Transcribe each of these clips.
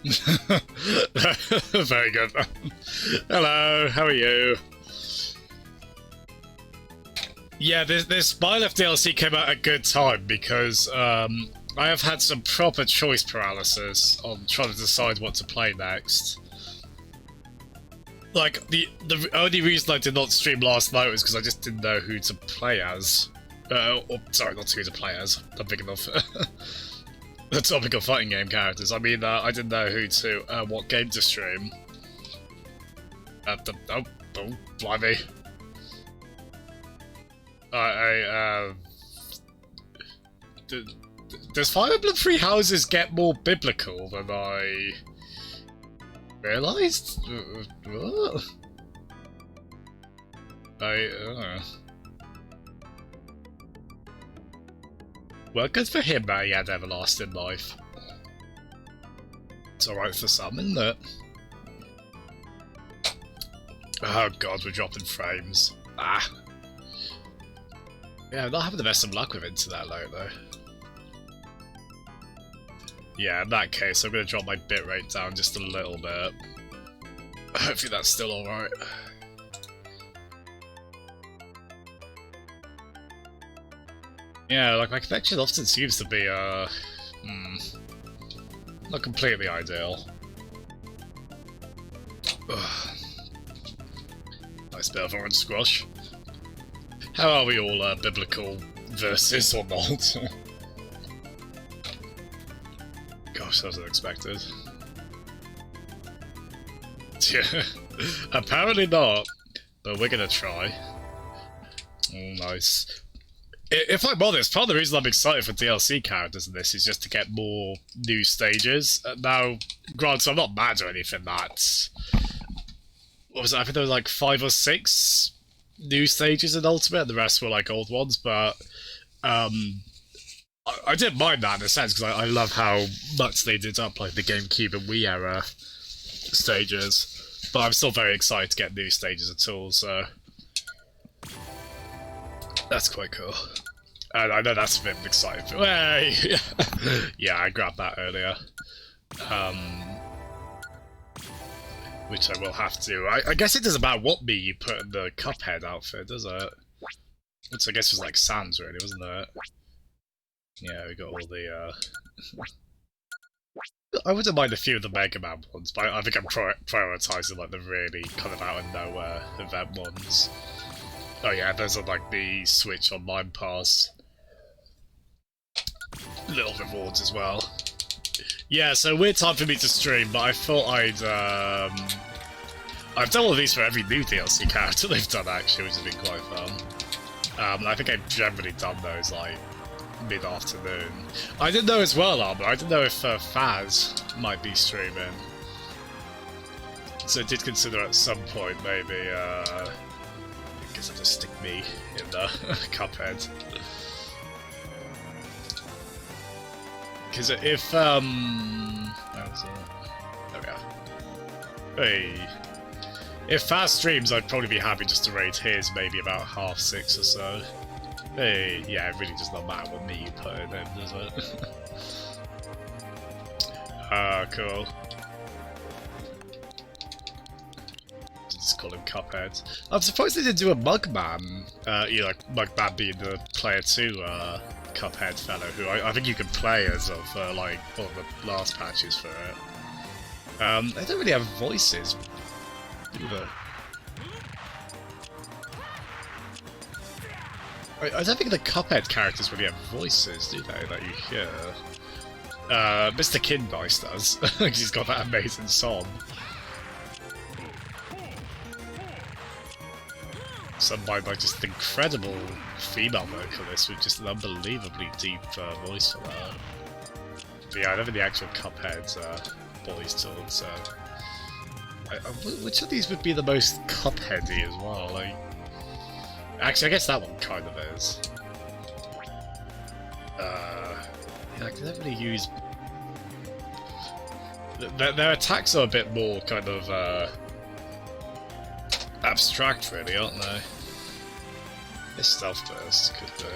Very good. Hello, how are you? Yeah, this Byleth DLC came out at a good time because I have had some proper choice paralysis on trying to decide what to play next. Like, the only reason I did not stream last night was because I just didn't know who to play as. Sorry, not who to play as. I'm big enough. The topic of fighting game characters. I mean, I didn't know who to, what game to stream. Oh, blimey. Does Fire Emblem Three Houses get more biblical than I realised? What? Well, good for him that he had everlasting life. It's alright for some, isn't it? Oh god, we're dropping frames. Ah. Yeah, I'm not having the best of luck with internet lately. Yeah, in that case, I'm going to drop my bitrate down just a little bit. Hopefully that's still alright. Yeah, like my connection often seems to be, not completely ideal. Ugh. Nice bit of orange squash. How are we all, biblical versus or not? Gosh, that was unexpected. Yeah, apparently not, but we're gonna try. Oh, nice. If I'm honest, part of the reason I'm excited for DLC characters in this is just to get more new stages. Now, granted, I'm not mad or anything that... What was it? I think there was like 5 or 6 new stages in Ultimate, and the rest were like old ones, but... I didn't mind that in a sense, because I love how much they did up like the GameCube and Wii era stages. But I'm still very excited to get new stages at all, so... That's quite cool. And I know that's a bit exciting. Hey! Yeah, I grabbed that earlier. Which I will have to. I guess it doesn't matter what me you put in the Cuphead outfit, does it? Which I guess was like Sans, really, wasn't it? Yeah, we got all the, I wouldn't mind a few of the Mega Man ones, but I think I'm prioritising like the really kind of out of nowhere event ones. Oh yeah, those are like the Switch Online Pass little rewards as well. Yeah, so weird time for me to stream, but I thought I've done all of these for every new DLC character they've done actually, which has been quite fun. I think I've generally done those like mid-afternoon. I didn't know as well, Armor. I didn't know if Faz might be streaming. So I did consider at some point maybe, I guess I'll just stick me in the Cuphead. Because if, there we are. Hey. If Faz streams, I'd probably be happy just to raid his maybe about 6:30 or so. Hey, yeah, it really does not matter what me you put in him, does it? Ah, cool. Just call him Cuphead. I'm surprised they didn't do a Mugman, you know, like Mugman being the player 2 Cuphead fellow, who I think you can play as of, like, one of the last patches for it. They don't really have voices, either. I don't think the Cuphead characters really have voices, do they, that you hear? Mr. Kindice does, because he's got that amazing song. Sung by like just incredible female vocalist with just an unbelievably deep voice for that. But yeah, I don't think the actual Cuphead's voice tone, so... which of these would be the most Cupheady as well? Like, actually, I guess that one kind of is. Yeah, I can never really use... Their attacks are a bit more kind of abstract, really, aren't they? This stealth burst could do.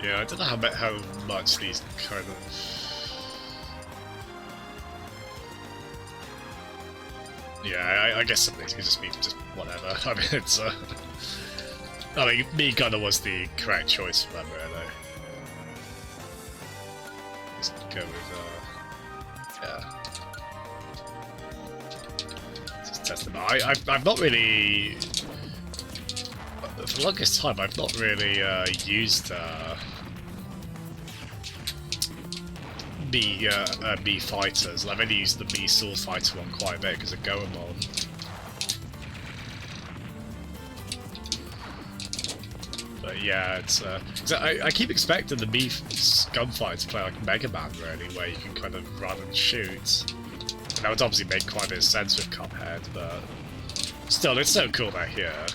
Yeah, I don't know how much these kind of... Yeah, I guess some of these could just be just whatever. I mean, it's... I mean, me kind of was the correct choice for them, really. Just go with, yeah. Just test them out. I've not really... For the longest time, I've not really used me fighters. I've only used the me sword fighter one quite a bit because of Goemon. But yeah, it's I keep expecting the me gunfight to play like Mega Man, really, where you can kind of run and shoot. And that would obviously make quite a bit of sense with Cuphead, but still, it's so cool they're here.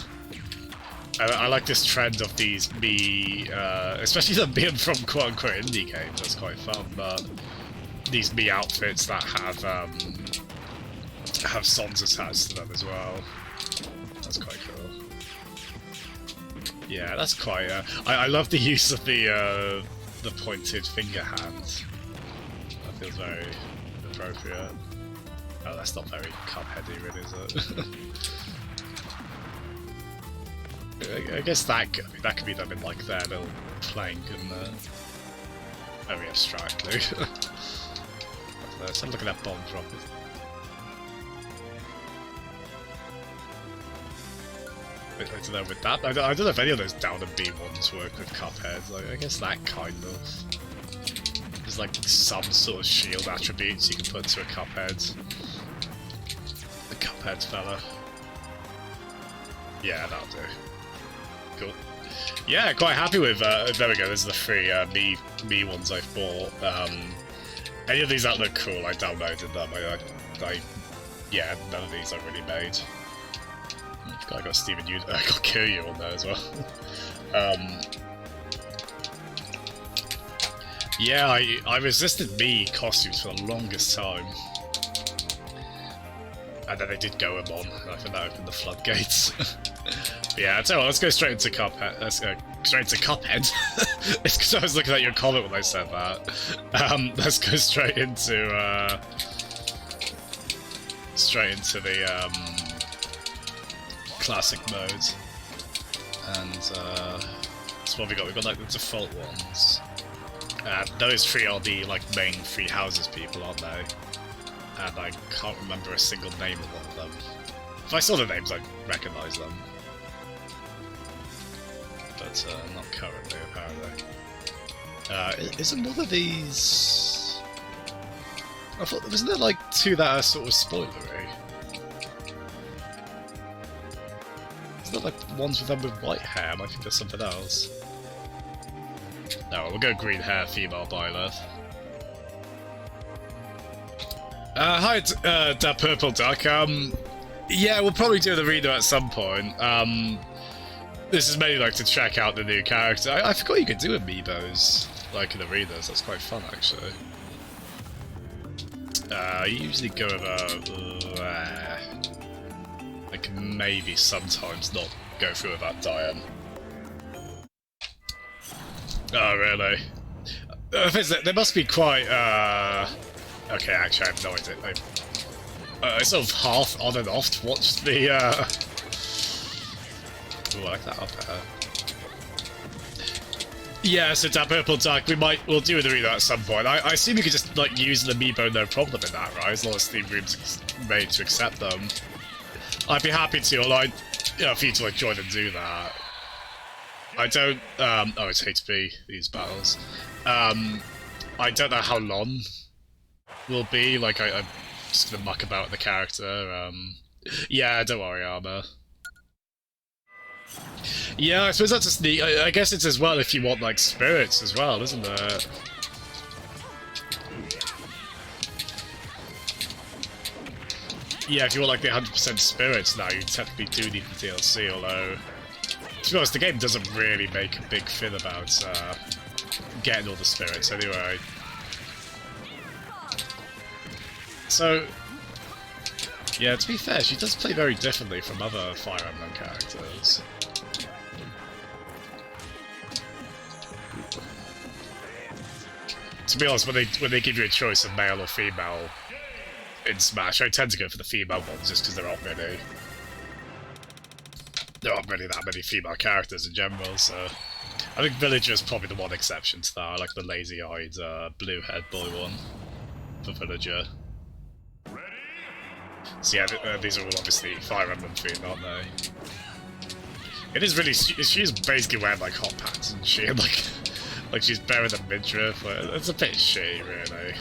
I like this trend of these me, especially them being from quote-unquote indie games, that's quite fun, but these me outfits that have songs attached to them as well. That's quite cool. Yeah, that's quite, I love the use of the pointed finger hand. That feels very appropriate. Oh, that's not very Cupheady, really, is it? I guess that could be them in like their little plank and very abstractly. Let's have a look at that bomb drop. I don't know with that. I don't know if any of those down and B ones work with Cuphead. Like, I guess that kind of. There's like some sort of shield attributes you can put to a Cuphead. The Cuphead fella. Yeah, that'll do. Cool. Yeah, quite happy with, there we go, there's the three me ones I've bought. Any of these that look cool, I downloaded them. Yeah, none of these I really made. I got Steven I got Kiryu on there as well. Yeah, I resisted me costumes for the longest time. And then they did Goemon, and I think that opened the floodgates. Yeah, I tell you what, let's go straight into Cuphead. Let's go straight into Cuphead. It's because I was looking at your comment when I said that. Let's go straight into the classic mode. And so what have we got? We've got like the default ones. Those three are the like main three houses people, aren't they? And I can't remember a single name of one of them. If I saw the names, I'd recognise them. But not currently, apparently. Isn't one of these... I thought, wasn't there like two that are sort of spoilery? Isn't there like ones with them with white hair? I think there's something else. No, we'll go green hair, female Byleth. Hi, that Purple Duck. Yeah, we'll probably do the reader at some point. This is mainly like to check out the new character. I forgot you could do amiibos, like in the readers. That's quite fun, actually. You usually go with a... I can maybe sometimes not go through with that Diane. Oh, really? They must be quite, Okay, actually, I have no idea. I sort of half on and off watched the, Ooh, I like that up there. Yeah, so that Purple Duck, we'll do the reader at some point. I assume you could just, like, use an amiibo no problem in that, right? As long as Steam Room's made to accept them. I'd be happy to, or for you to, like, join and do that. I don't, oh, it's HB, these battles. I don't know how long will be, like, I'm just gonna muck about the character, yeah, don't worry, Armor. Yeah, I suppose that's just neat. I guess it's as well if you want, like, spirits as well, isn't it? Yeah, if you want, like, the 100% spirits now, you technically do need the DLC, although... To be honest, the game doesn't really make a big thing about, getting all the spirits anyway. So... Yeah, to be fair, she does play very differently from other Fire Emblem characters. To be honest, when they give you a choice of male or female in Smash, I tend to go for the female ones just because there aren't really that many female characters in general. So I think Villager is probably the one exception to that. I like the lazy-eyed blue head boy one for Villager. So yeah, these are all obviously Fire Emblem themed, aren't they? It is really. She's basically wearing like hot pants and shit, like she's bearing the midriff. But it's a bit shitty, really.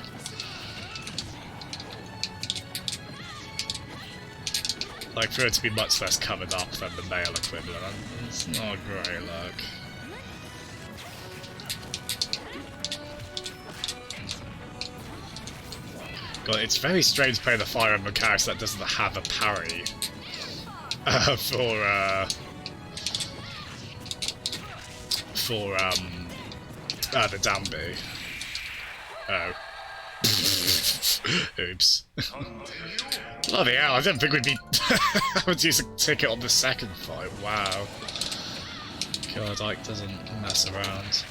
Like for it to be much less covered up than the male equivalent, it's not a great look. God, it's very strange playing the Fire Emblem character that doesn't have a parry for the Danby. Oh. Oops. Bloody hell, I didn't think we'd be I would use a ticket on the second fight, wow. God, Ike doesn't mess around.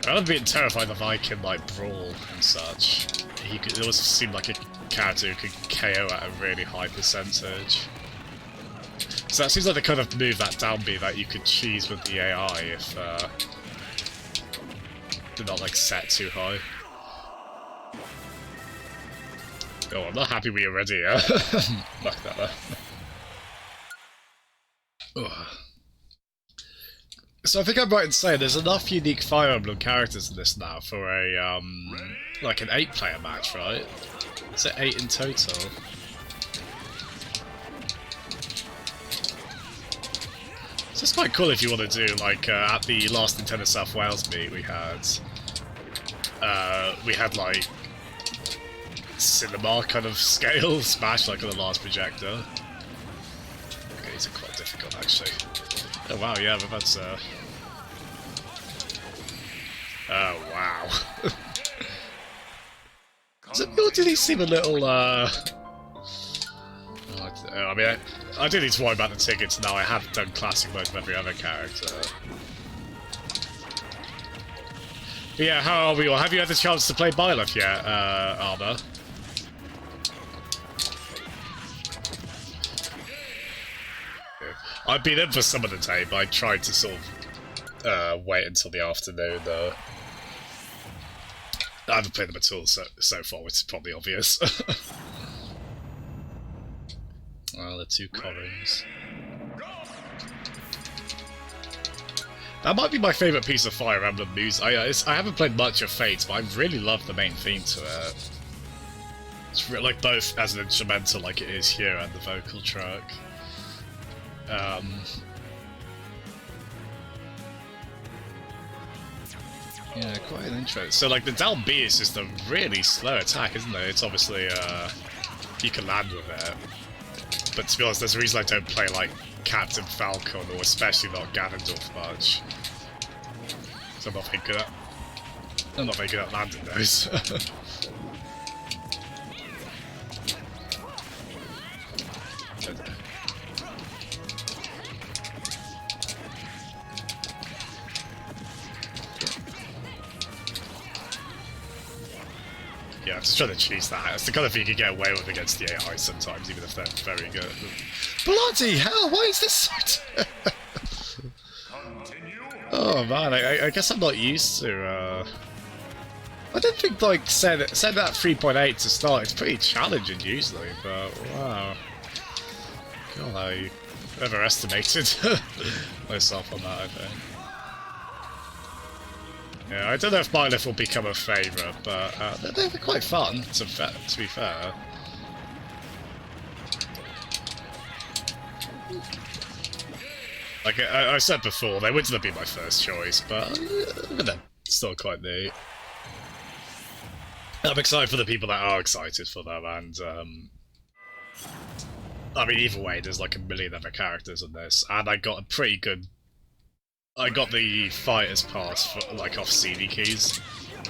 I would be terrified if I can like brawl and such. It always seemed like a character who could KO at a really high percentage. So that seems like the kind of move, that down B, that you could cheese with the AI if they're not like set too high. Oh, I'm not happy we already knocked that there. So I think I'm right in saying there's enough unique Fire Emblem characters in this now for a like an 8-player match, right? Is it 8 in total? So it's quite cool if you want to do like at the last Nintendo South Wales meet we had like cinema kind of scale Smash like on the last projector. Okay, these are quite difficult actually. Oh wow, yeah, but that's oh wow. Do these seem a little I mean, I do need to worry about the tickets now. I have done classic mode with every other character. But yeah, how are we all? Have you had the chance to play Byleth yet, Armour? I've been in for some of the day, but I tried to sort of wait until the afternoon. I haven't played them at all so far, which is probably obvious. Well, the two Corrins. That might be my favourite piece of Fire Emblem music. I haven't played much of Fate, but I really love the main theme to it. It's like both as an instrumental, like it is here, and the vocal track. Yeah, quite an intro. So like the down B is just a really slow attack, isn't it? It's obviously you can land with it. But to be honest, there's a reason I don't play like Captain Falcon or especially not Ganondorf much. So I'm not very good at landing those. Yeah, I'm just trying to cheese that. It's the kind of thing you can get away with against the AI sometimes, even if they're very good. Bloody hell, why is this so Oh man, I guess I'm not used to, I didn't think, like, set that 3.8 to start. It's pretty challenging usually, but wow. God, I overestimated myself on that, I think. Yeah, I don't know if Byleth will become a favourite, but they're quite fun, to be fair. Like I said before, they wouldn't have been my first choice, but they're still quite neat. I'm excited for the people that are excited for them, and I mean, either way, there's like a million other characters in this, and I got a pretty good. I got the Fighters Pass for, like, off CD keys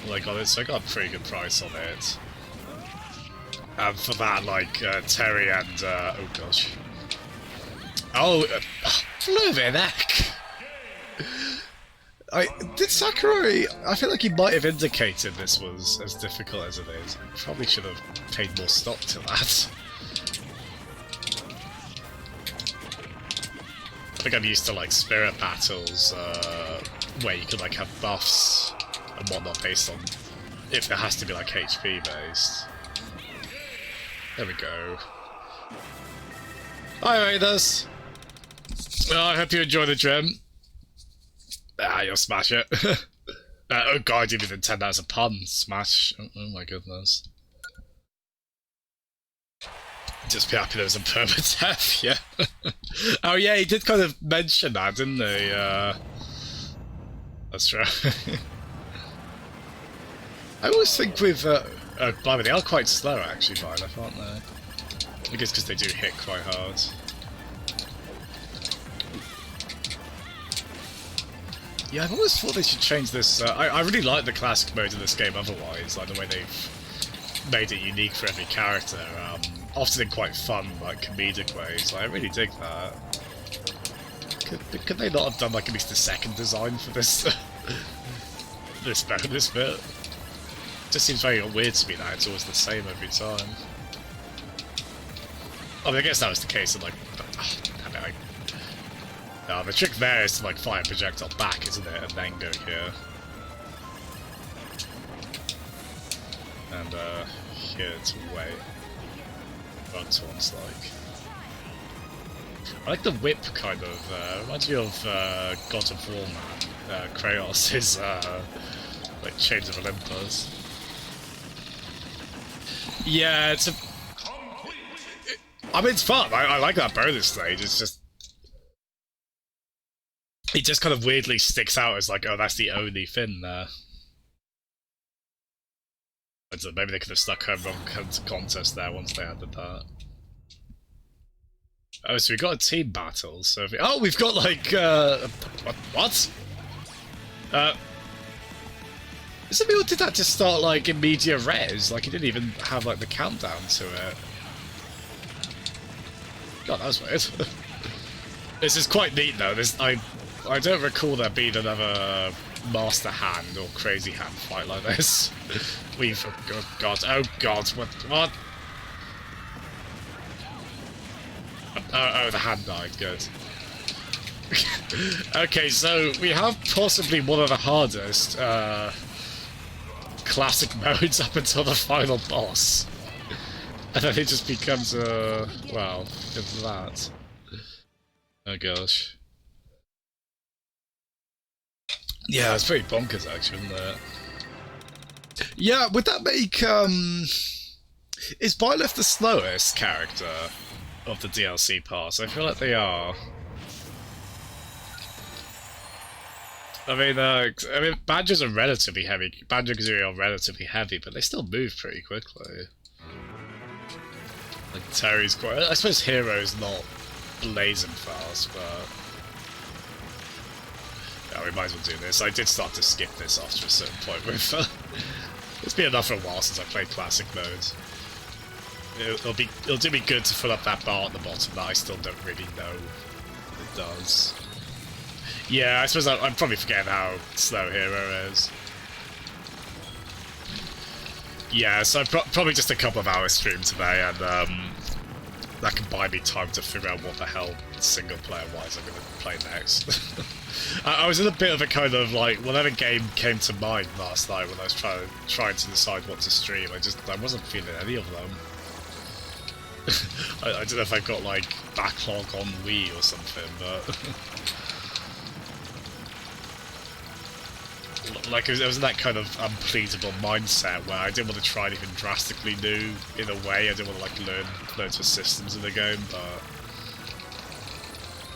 when I got it, so I got a pretty good price on it. And for that, like, Terry and, oh gosh. Oh, flew their neck! Did Sakurai... I feel like he might have indicated this was as difficult as it is. Probably should have paid more stock to that. I think I'm used to like spirit battles, where you can like have buffs and whatnot based on if it has to be like HP based. There we go. Hi Raiders! Well, I hope you enjoy the gem. Ah, you'll smash it. Oh god, I didn't even intend that as a pun. Smash. Oh my goodness. Just be happy there was a permadeath, yeah. Oh yeah, he did kind of mention that, didn't he? That's true. I always think with... blimey, they are quite slow actually, Byleth, aren't they? I guess because they do hit quite hard. Yeah, I've always thought they should change this. I really like the classic mode in this game otherwise, like the way they've made it unique for every character. Often in quite fun, like comedic ways. Like, I really dig that. Could they not have done like at least a second design for this this bit? Just seems very weird to me that it's always the same every time. I mean, I guess that was the case in like... damn it, no, the trick there is to like fire a projectile back, isn't it? And then go here. And here to wait. Bugs one's like... I like the whip kind of, reminds me of God of War Man, Kratos' like Chains of Olympus. Yeah, it's a... I mean, it's fun, I like that bonus stage, it's just... It just kind of weirdly sticks out as like, oh, that's the only thing there. So maybe they could have stuck Home Run Contest there once they added that. Oh, so we've got a team battle, so... we've got like, what? Is it me or did that just start like in media res? Like, it didn't even have like the countdown to it. God, that was weird. This is quite neat though. I don't recall there being another Master Hand or Crazy Hand fight like this. Oh god, what? Oh, the hand died, good. Okay, so we have possibly one of the hardest classic modes up until the final boss. And then it just becomes well, because of that. Oh gosh. Yeah, it's pretty bonkers actually, isn't it? Yeah, would that make is Byleth the slowest character of the DLC pass? I feel like they are. I mean, Banjos are relatively heavy. Banjo-Kazooie are relatively heavy, but they still move pretty quickly. Like Terry's quite. I suppose Hero's not blazing fast, but yeah, we might as well do this. I did start to skip this after a certain point with. It's been enough for a while since I played classic modes. It'll do me good to fill up that bar at the bottom that I still don't really know it does. Yeah, I suppose I'm probably forgetting how slow Hero is. Yeah, so probably just a couple of hours stream today, and that can buy me time to figure out what the hell single player wise I'm going to play next. I was in a bit of a kind of like whatever game came to mind last night when I was trying to decide what to stream. I wasn't feeling any of them. I don't know if I got like backlog on Wii or something, but like it was in that kind of unpleasable mindset where I didn't want to try anything drastically new in a way. I didn't want to like learn loads of systems in the game, but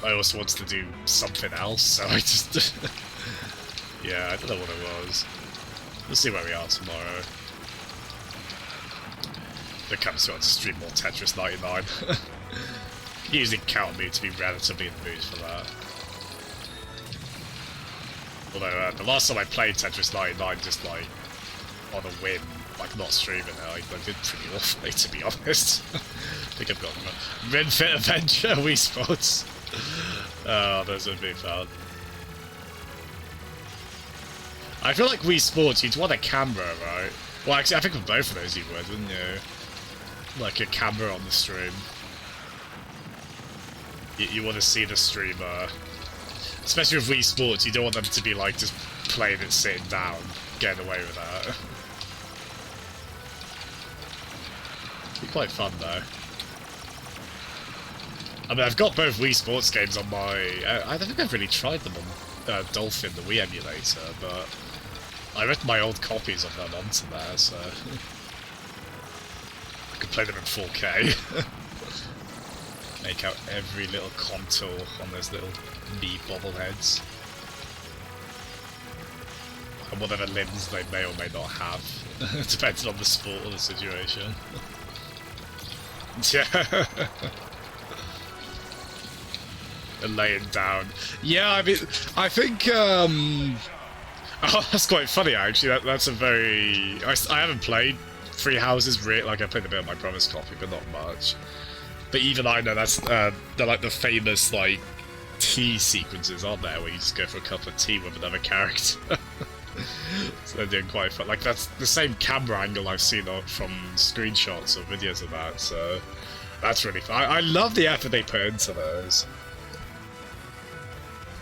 I also wanted to do something else, so I just yeah, I don't know what it was. We'll see where we are tomorrow. If it comes to stream more Tetris 99. You usually count me to be relatively in the mood for that. Although the last time I played Tetris 99 just like on a whim, like not streaming it, I did pretty awfully to be honest. I think I've got Ren Fit Adventure, Wii Sports. Oh, those would be fun. I feel like Wii Sports, you'd want a camera, right? Well, actually, I think with both of those you would, wouldn't you? Like a camera on the stream. You want to see the streamer. Especially with Wii Sports, you don't want them to be like just playing it sitting down, getting away with that. It'd be quite fun though. I mean, I've got both Wii Sports games on my... I don't think I've really tried them on Dolphin, the Wii emulator, but I read my old copies of them onto there, so I could play them in 4K. Make out every little contour on those little Mii bobbleheads. And whatever limbs they may or may not have, depending on the sport or the situation. Yeah. And laying down. Yeah, I mean, I think, oh, that's quite funny, actually. That's a very... I haven't played Three Houses, like, I played a bit of my brother's copy, but not much. But even I know that's, they're like the famous, like, tea sequences, aren't there, where you just go for a cup of tea with another character. So they're doing quite fun. Like, that's the same camera angle I've seen from screenshots or videos of that, so that's really fun. I love the effort they put into those.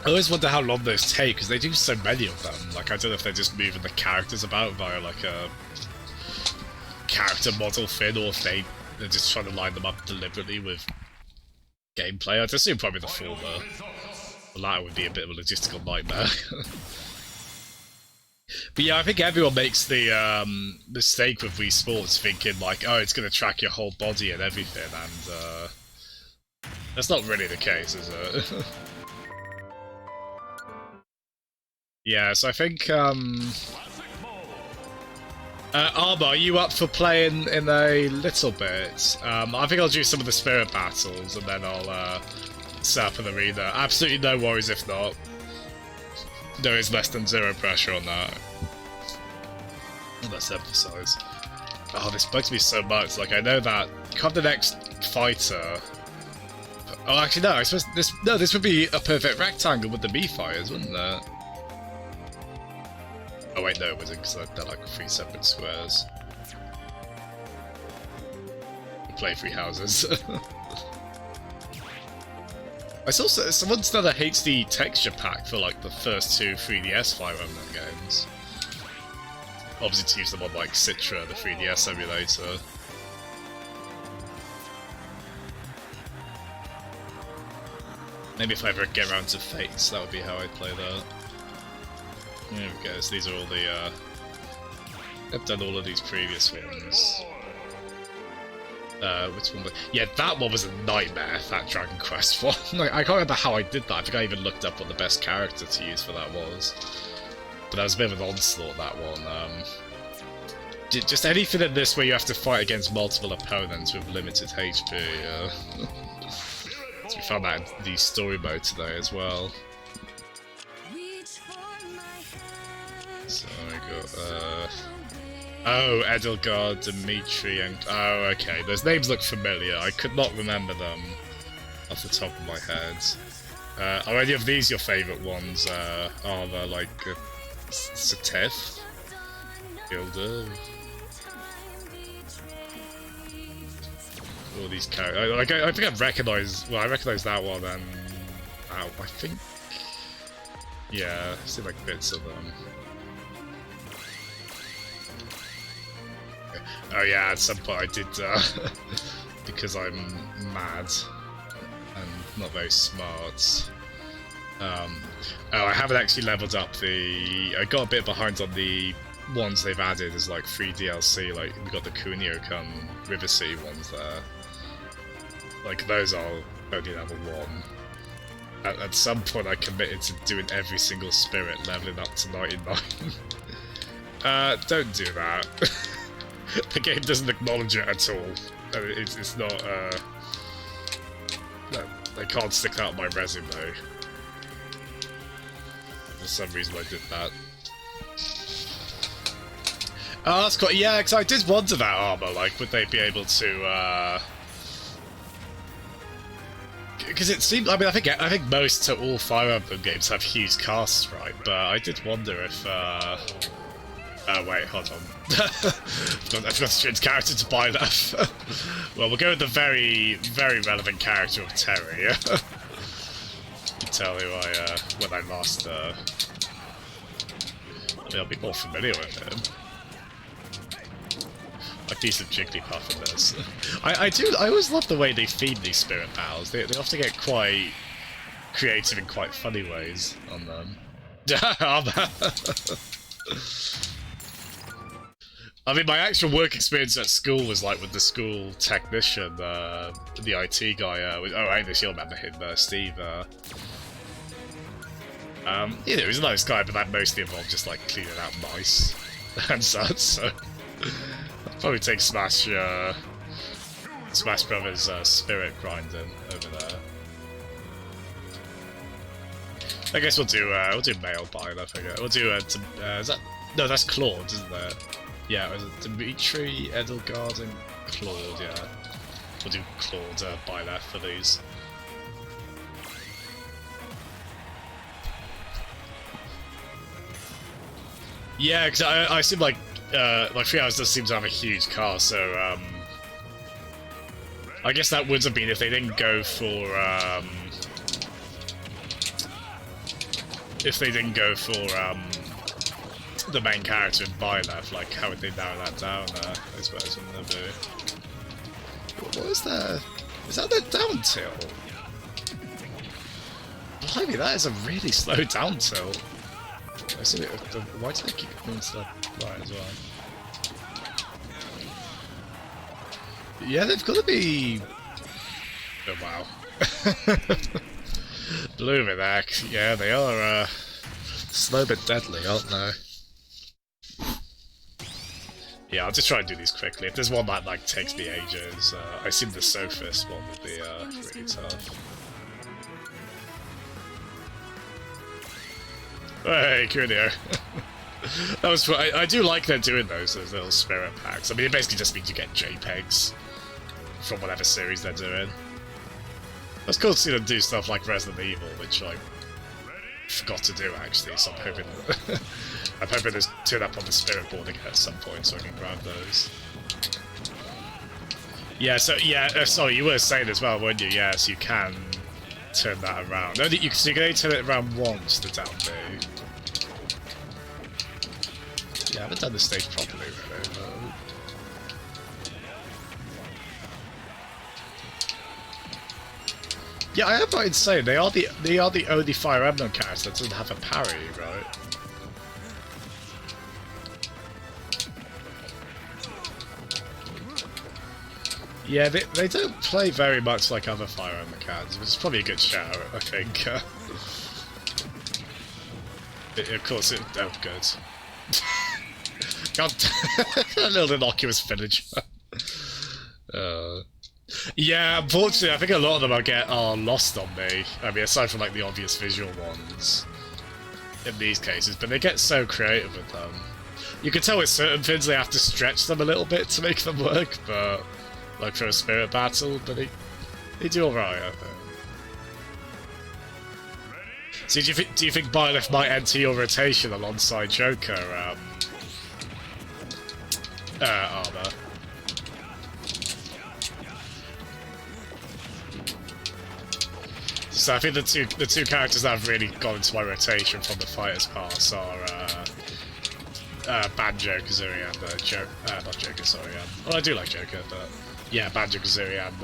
I always wonder how long those take, because they do so many of them. Like, I don't know if they're just moving the characters about via, like, a character model thing, or if they're just trying to line them up deliberately with gameplay. I'd assume probably the former. The latter would be a bit of a logistical nightmare. But yeah, I think everyone makes the mistake with Wii Sports thinking, like, oh, it's going to track your whole body and everything, and that's not really the case, is it? Yeah, so I think, Arma, are you up for playing in a little bit? I think I'll do some of the spirit battles, and then I'll, set up an arena. Absolutely no worries if not. There is less than zero pressure on that. Let's emphasize. Oh, this bugs me so much. Like, I know that come the next fighter... Oh, actually, no, I suppose this would be a perfect rectangle with the Mii fighters, wouldn't it? Oh wait, no, it wasn't, because they're like 3 separate squares. We play 3 houses. I saw someone said a HD texture pack for like the first 2 3DS Fire Emblem games. Obviously to use them on like Citra, the 3DS emulator. Maybe if I ever get around to Fates, that would be how I'd play that. There we go, so these are all the, I've done all of these previous ones. Which one was... Yeah, that one was a nightmare, that Dragon Quest one. Like, I can't remember how I did that. I think I even looked up what the best character to use for that was. But that was a bit of an onslaught, that one. Just anything in this where you have to fight against multiple opponents with limited HP. So we found that in the story mode today as well. So I got, oh, Edelgard, Dimitri, and... Oh, okay. Those names look familiar. I could not remember them off the top of my head. Are any of these your favourite ones? Are there, like, Sateth? Gilda? All these characters... I think I recognise... Well, I recognise that one, and... I think... Yeah, I've seen, like, bits of them. Oh yeah, at some point I did, because I'm mad and not very smart. Oh, I haven't actually leveled up the... I got a bit behind on the ones they've added as like free DLC, like we got the Kunio-kun River City ones there. Like those are only level 1. At some point I committed to doing every single spirit leveling up to 99. Don't do that. The game doesn't acknowledge it at all. It's not, no, I can't stick that on my resume. For some reason I did that. Oh, that's quite, yeah, because I did wonder that Armor, like, would they be able to, because it seemed. I mean, I think most to all Fire Emblem games have huge casts, right? But I did wonder if. Oh wait, hold on. I forgot to change character to Byleth. Well, we'll go with the very relevant character of Terry. You can tell who when I last. I mean, I'll be more familiar with him. A piece of Jigglypuff in this. I always love the way they theme these spirit battles. They often get quite creative in quite funny ways on them. I mean, my actual work experience at school was like with the school technician, the IT guy. Oh, English, you'll remember him, Steve. You know, he's a nice guy, but that mostly involved just like cleaning out mice and such. So. Probably take Smash Brothers spirit grinding over there. I guess we'll do male Byleth. I guess we'll do is that no, that's Claude, isn't it? Yeah, is it Dimitri, Edelgard, and Claude? Yeah, we'll do Claude Byleth for these. Yeah, because I assume like 3 Hours does seem to have a huge car, so I guess that would have been if they didn't go for the main character in Byleth. Like, how would they narrow that down? I suppose wouldn't they do? What is that? Is that the down tilt? Blimey, that is a really slow down tilt. I see it. Why do they keep going to the right as well? Yeah, they've got to be. Oh wow! Luminac. Yeah, they are slow but deadly, aren't they? Yeah, I'll just try and do these quickly. If there's one that like takes me ages, I assume the Sophist one would be really tough. Hey, Cuneo. That was fun. I do like they're doing those little spirit packs. I mean, it basically just means you get JPEGs from whatever series they're doing. It's cool to see them do stuff like Resident Evil, which I forgot to do actually. So I'm hoping there's turn up on the spirit board again at some point, so I can grab those. Yeah. So yeah. Sorry, you were saying as well, weren't you? Yes, you can turn that around. No, you can only turn it around once. The down B. Yeah, I haven't done this stage properly, really. Yeah, I am right in saying they are the only Fire Emblem character that doesn't have a parry, right? Yeah, they don't play very much like other Fire Emblem characters, which is probably a good shout, I think. Of course, oh, good. God, a little innocuous village. Yeah, unfortunately, I think a lot of them are lost on me. I mean, aside from like the obvious visual ones in these cases, but they get so creative with them. You can tell with certain things they have to stretch them a little bit to make them work, but like for a spirit battle, but they do alright, I think. So do you think Byleth might enter your rotation alongside Joker armor? So I think the two characters that have really gone into my rotation from the Fighters Pass are Banjo Kazooie and not Joker, sorry. Well, I do like Joker, but yeah, Banjo Kazooie and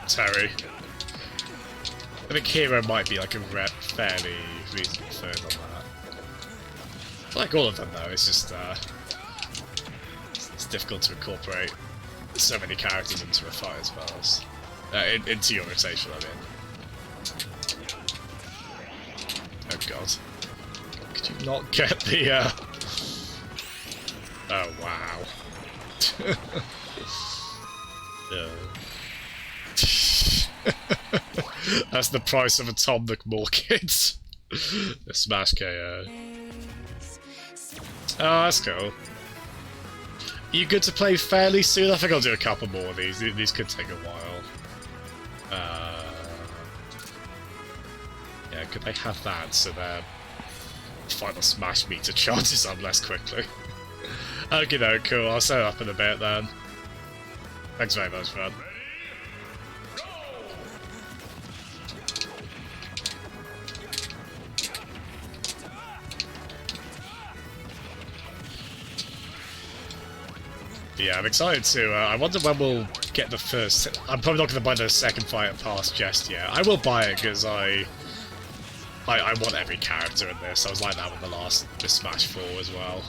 Terry. I think Hero might be like a fairly reasonable third on that. I like all of them though. It's just it's difficult to incorporate so many characters into a Fighters Pass. Into your rotation, I mean. Oh god. Could you not get the, Oh, wow. That's the price of a Tom McMoore kit. A Smash KO. Oh, that's cool. you good to play fairly soon? I think I'll do a couple more of these. These could take a while. Yeah, could they have that so their final Smash meter charges up less quickly? Okay, no, cool. I'll set it up in a bit then. Thanks very much, man. Yeah, I'm excited to. I wonder when we'll get the first. I'm probably not going to buy the second Fighter Pass just yet. I will buy it because I want every character in this. I was like that with the Smash 4 as well.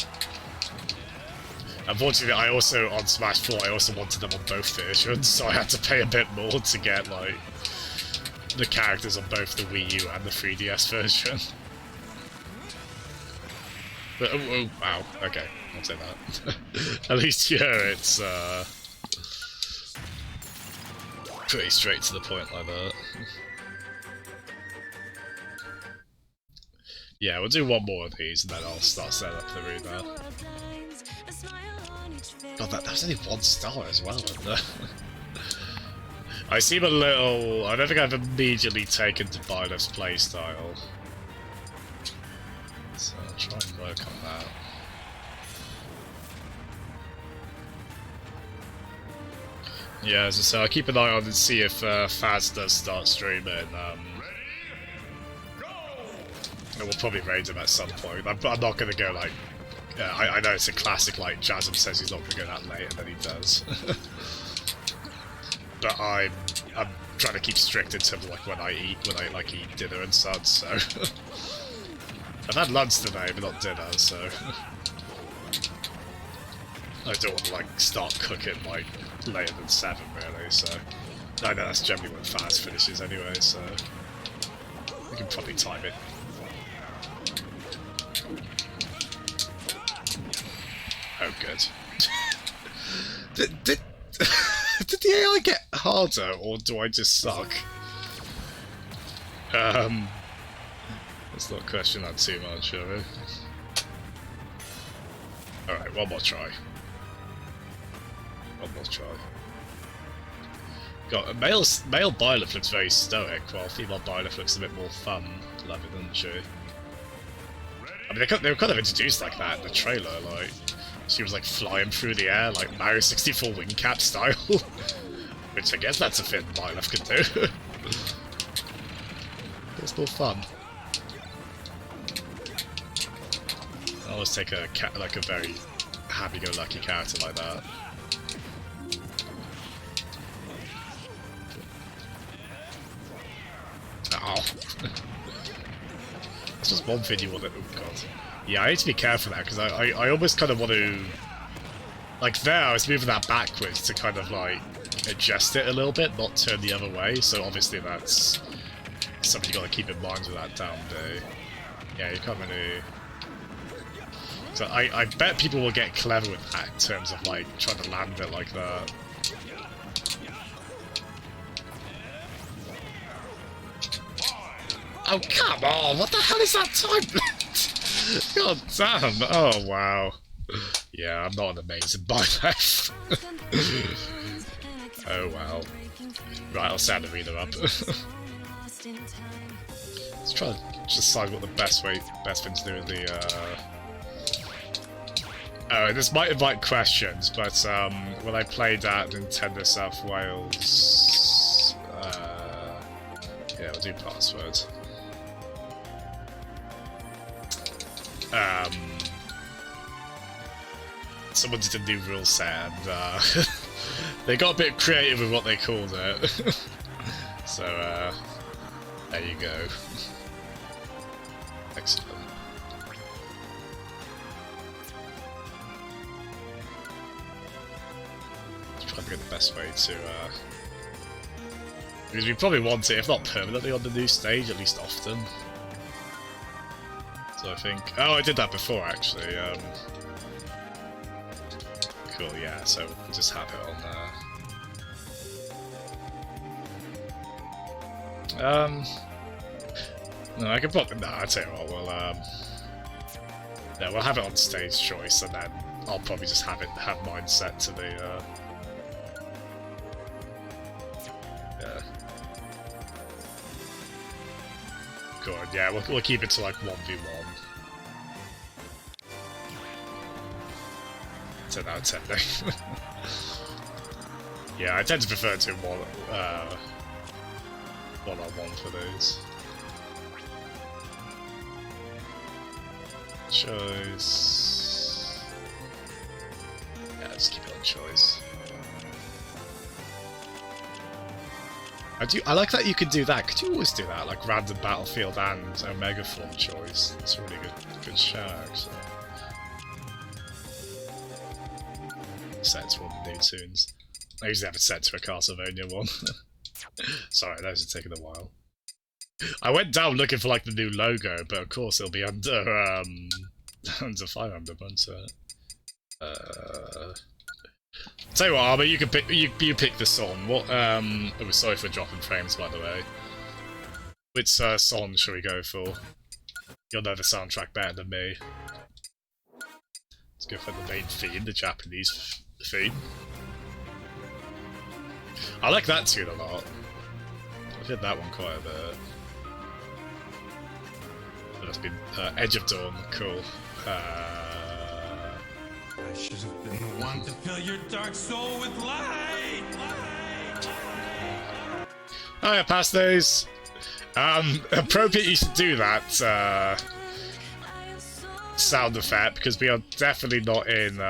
Unfortunately, I also, on Smash 4, I also wanted them on both versions, so I had to pay a bit more to get, like, the characters on both the Wii U and the 3DS version. But, oh, wow, okay, I'll say that. At least here it's, pretty straight to the point like that. Yeah, we'll do one more of these and then I'll start setting up the route now. God, that was only 1 star as well, isn't there? I seem a little... I don't think I've immediately taken to Byleth's playstyle. So I'll try and work on that. Yeah, as I say, I'll keep an eye on and see if Faz does start streaming. We'll probably raid him at some point. I'm not going to go like... I know it's a classic, like, Jasmine says he's not going to go that late, and then he does. But I'm trying to keep strict in terms of, like, when I eat dinner and such, so... I've had lunch today, but not dinner, so... I don't want to, like, start cooking, like, later than 7, really, so... I know that's generally when Faz finishes anyway, so... We can probably time it. Oh, good. did the AI get harder, or do I just suck? Let's not question that too much, shall we? Alright, one more try. One more try. God, male Byleth looks very stoic, while female Byleth looks a bit more fun-loving, doesn't she? I mean, they were kind of introduced like that in the trailer, like... She was like flying through the air, like Mario 64 wing cap style. Which I guess that's a thing Byleth can do. It's more fun. I always take a very happy-go-lucky character like that. Oh. That's just one thing you want to... Oh god. Yeah, I need to be careful now, because I almost kind of want to... Like there, I was moving that backwards to kind of like adjust it a little bit, not turn the other way, so obviously that's something you got to keep in mind with that down day. Yeah, you can't really... So I bet people will get clever with that in terms of like trying to land it like that. Oh come on, what the hell is that time? God damn! Oh wow. Yeah, I'm not an amazing Byleth. Oh wow. Right, I'll set the reader up. Let's try to decide what the best thing to do with the Oh, this might invite questions, but when I played at Nintendo South Wales yeah, we'll do password. Someone did a new rule set and they got a bit creative with what they called it. So there you go. Excellent. Let's try and get the best way to because we probably want it, if not permanently on the new stage, at least often. So I think... Oh, I did that before, actually. Cool, yeah, so we'll just have it on there. No, I tell you what, we'll have it on stage choice, and then I'll probably just have mine set to the yeah. Good, yeah, we'll keep it to like 1v1. 10 out of 10 though. Yeah, I tend to prefer to one-on-one for those. Choice. Yeah, just keep it on choice. I like that you can do that. Could you always do that? Like random battlefield and Omega form choice. That's a really good shout actually. Set to one of the new tunes. I usually have it set to a Castlevania one. Sorry, those are taking a while. I went down looking for like the new logo, but of course it'll be under under Fire Emblem, won't it? Tell you what, Armor, you can pick you pick the song. What oh, sorry for dropping frames by the way. Which song should we go for? You'll know the soundtrack better than me. Let's go for the main theme, the Japanese theme. I like that tune a lot. I've heard that one quite a bit. That's been Edge of Dawn, cool. I should have been the one to fill your dark soul with light. Oh yeah, past those. Appropriate you should do that sound effect because we are definitely not in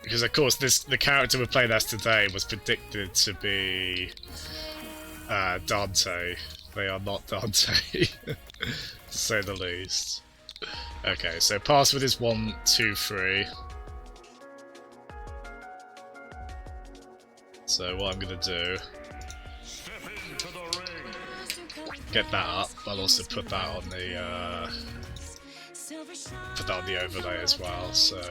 because of course the character we're playing as today was predicted to be Dante. They are not Dante, to say the least. Okay, so password is 1, 2, 3. So what I'm gonna do, get that up. I'll also put that on the overlay as well. So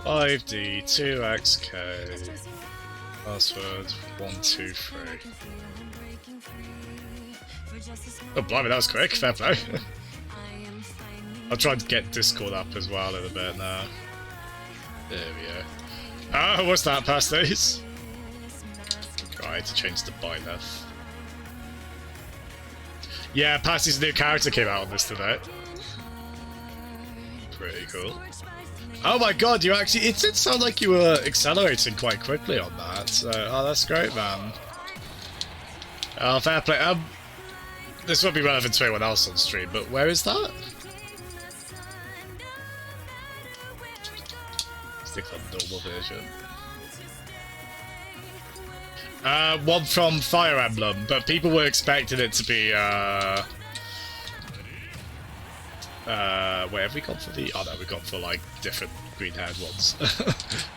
5D2XK password 1, 2, 3. Oh blimey, that was quick. Fair play. I'll try to get Discord up as well in a bit now. There we go. Ah, what's that? Past these? Right, to change to Byleth. Yeah, Passy's new character came out on this today. Pretty cool. Oh my god, you actually... It did sound like you were accelerating quite quickly on that. So, oh, that's great, man. Oh, fair play. This won't be relevant to anyone else on stream, but where is that? Stick on normal version. One from Fire Emblem, but people were expecting it to be, where have we gone for the... Oh no, we've gone for, like, different green-haired ones.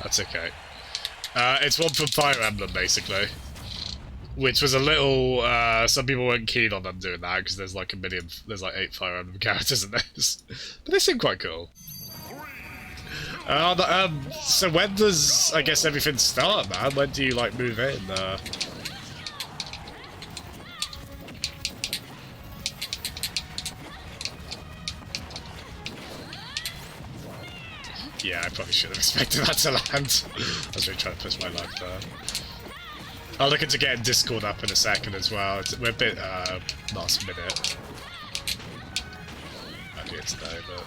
That's okay. It's one from Fire Emblem, basically. Which was a little, some people weren't keen on them doing that, because there's like there's like 8 Fire Emblem characters in this. But they seem quite cool. So when does, I guess, everything start, man? When do you, like, move in? Yeah, I probably should have expected that to land. I was really trying to push my luck there. I'm looking to get Discord up in a second as well. We're a bit, last minute. I'll do it today, but...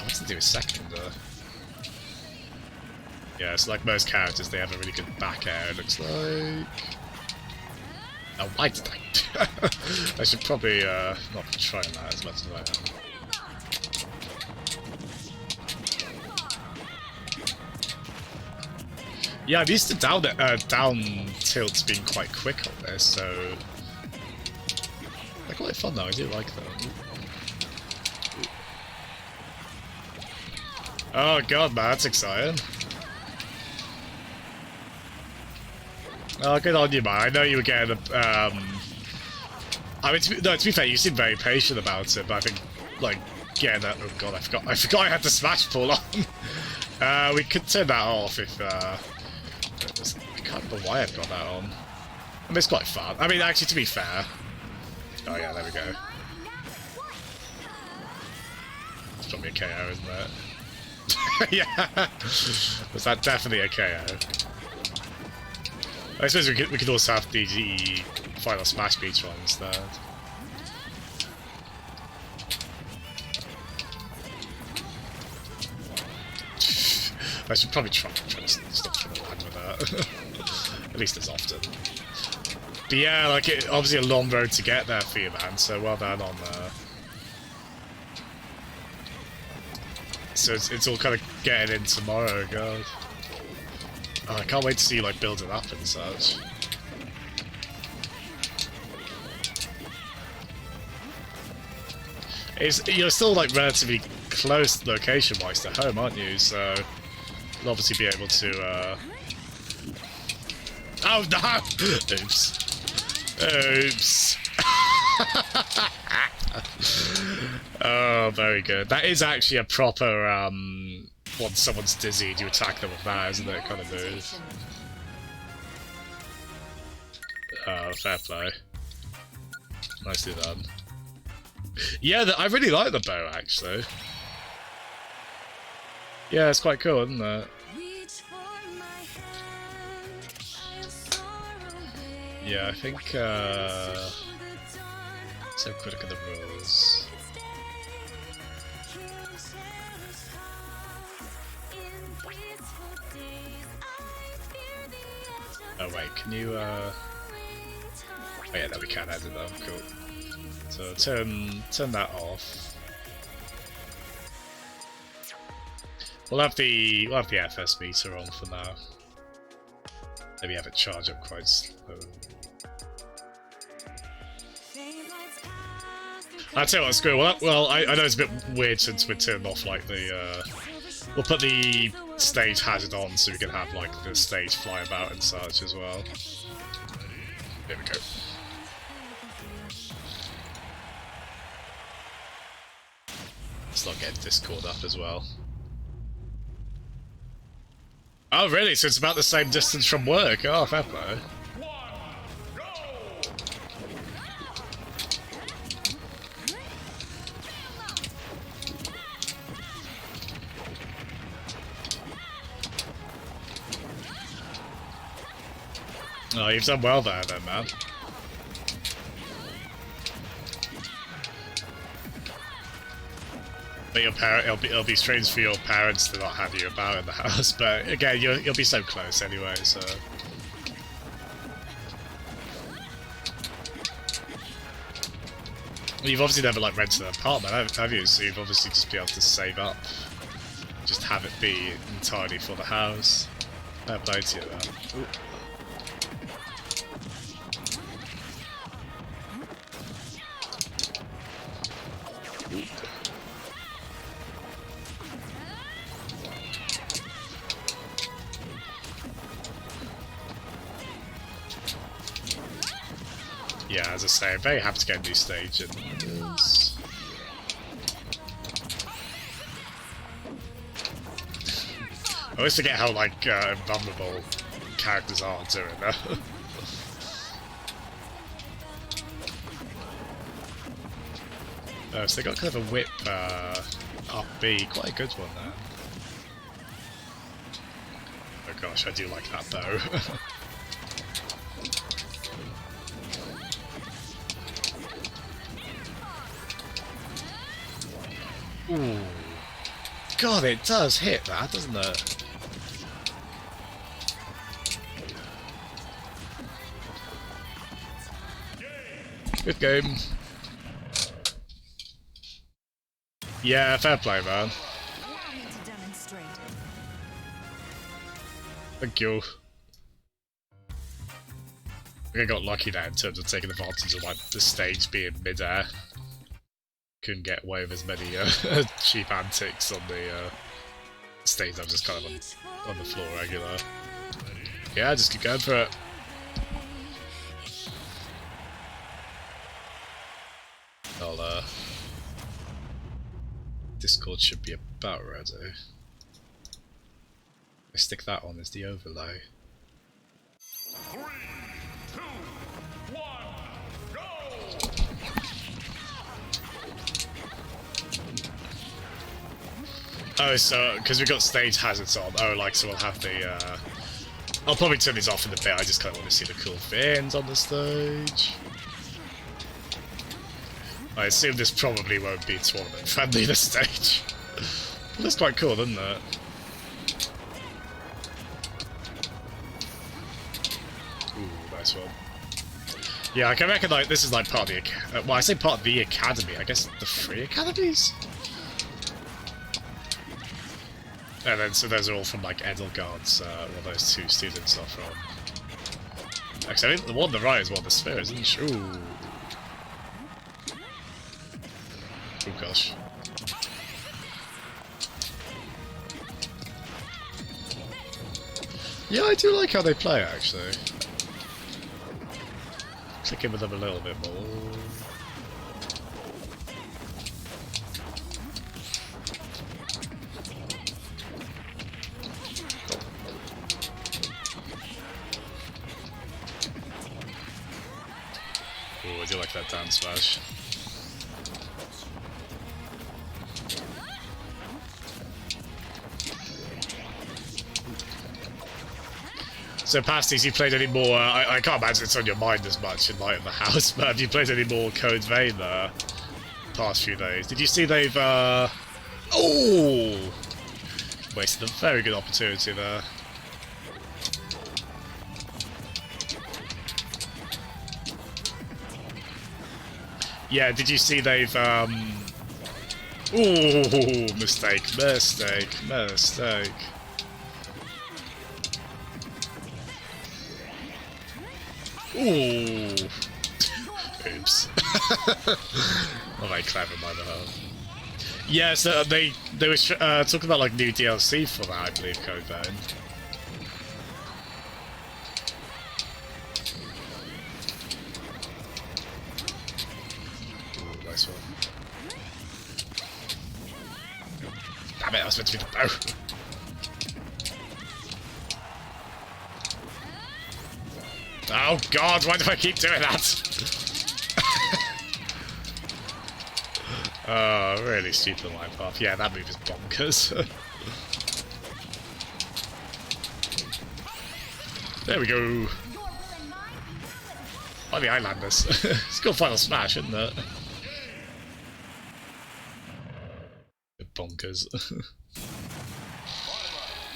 What to do a second, Yeah, it's like most characters, they have a really good back air, it looks like... Oh, why did I... I should probably, not be trying that as much as I am. Yeah, I'm used to down tilts being quite quick on this, so... They're quite fun though, I do like them. Oh god, man, that's exciting. Oh, good on you, man. I know you were getting a, I mean, to be fair, you seem very patient about it, but I think, like, getting that... Oh god, I forgot I had the smash pull on. We could turn that off if I can't remember why I've got that on. I mean, it's quite fun. I mean, actually, to be fair. Oh yeah, there we go. It's probably a KO, isn't it? Yeah. Was that definitely a KO? I suppose we could also have the final Smash Beach one instead. I should probably try to stop trying to land with that. At least as often. But yeah, like, obviously a long road to get there for you, man, so well done on So it's all kind of getting in tomorrow, God. Oh, I can't wait to see you, like, build it up and such. You're still, like, relatively close location-wise to home, aren't you? So you'll obviously be able to, Oh, no! Oops. Oops. Oh, very good. That is actually a proper, once someone's dizzied, you attack them with that, isn't it? Kind of move. Oh, fair play. Nicely done. Yeah, I really like the bow, actually. Yeah, it's quite cool, isn't it? Yeah, I think, let's have a quick look at the rules. Oh wait, can you, oh yeah, no, we can edit them, cool. So turn that off. We'll have the FS meter on for now. Maybe have it charge up quite slow. I'll tell you what, screw it. Well, I know it's a bit weird since we turned off, like, the, we'll put the stage hazard on so we can have, like, the stage fly about and such as well. There we go. Let's not get Discord up as well. Oh, really? So it's about the same distance from work? Oh, fair play. Oh, you've done well there then, man. But your it'll be strange for your parents to not have you about in the house, but again, you'll be so close anyway, so... Well, you've obviously never, like, rented an apartment, have you? So you've obviously just be able to save up. Just have it be entirely for the house. Fair play to you, man. Ooh. Yeah, as I say, I'm very happy to get a new stage in this. I always forget how, like, vulnerable characters are doing that. So they got kind of a whip up B, quite a good one there. Oh gosh, I do like that though. Ooh. God, it does hit that, doesn't it? Good game. Yeah, fair play, man. Thank you. I got lucky there in terms of taking advantage of, like, the stage being mid-air. Couldn't get away with as many cheap antics on the stage that was just kind of on the floor regular. Yeah, just keep going for it. I'll, Discord should be about ready. I stick that on as the overlay. Oh, so because we've got stage hazards on. Oh, like so we'll have the. I'll probably turn these off in a bit. I just kind of want to see the cool things on the stage. I assume this probably won't be tournament friendly. This stage. But that's quite cool, isn't it? Ooh, nice one. Yeah, I can reckon like this is like part of the. Well, I say part of the academy. I guess the 3 academies. And then, so those are all from, like, Edelgard's, where those 2 students are from. Actually, I think the one on the right is one of the spheres, isn't she? Ooh. Oh, gosh. Yeah, I do like how they play, actually. Click in with them a little bit more. Ooh, I do like that down smash. So, Pasties, you played any more? I can't imagine it's on your mind as much in light of the house, but have you played any more Code Vein the past few days? Did you see they've, oh! Wasted a very good opportunity there. Yeah, did you see they've, ooh, mistake. Ooh. Oops. Not very clever by the behalf. Yeah, so they were talking about like new DLC for that, I believe, Code Vein. Ooh, nice one. Damn it, I was meant to be the bow. Oh god, why do I keep doing that? Oh, really stupid on my part. Yeah, that move is bonkers. There we go. Oh, the Islanders. It's got final smash, isn't it? Bonkers.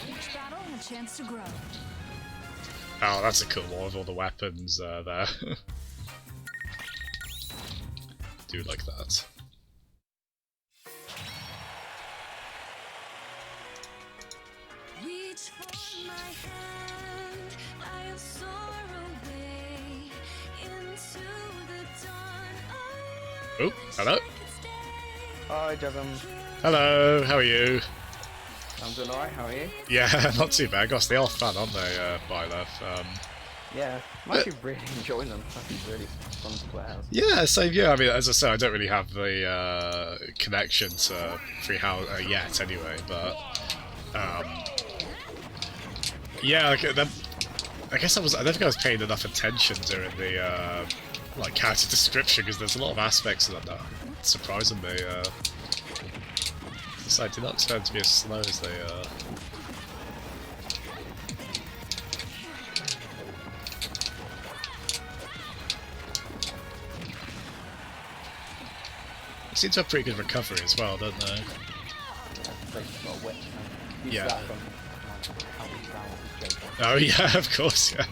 Each battle and a chance to grow. Oh, that's a cool one with all the weapons there. Do like that. Reach for my hand, I'll soar away into the dawn. Oh, hello. Hi, Jevon. Hello, how are you? I'm doing alright, how are you? Yeah, not too bad. Gosh, they are fun, aren't they, Byleth? Yeah, I'm actually really enjoying them. I think really fun to play as. Yeah, so yeah, I mean, as I say, I don't really have the connection to FreeHouse yet anyway, but yeah, like, I guess I don't think I was paying enough attention during the like character description, because there's a lot of aspects of that surprising me. So I did not expect to be as slow as they are. They seem to have pretty good recovery as well, don't they? Yeah, it's got wet. Use Yeah. that from Oh yeah, of course, yeah.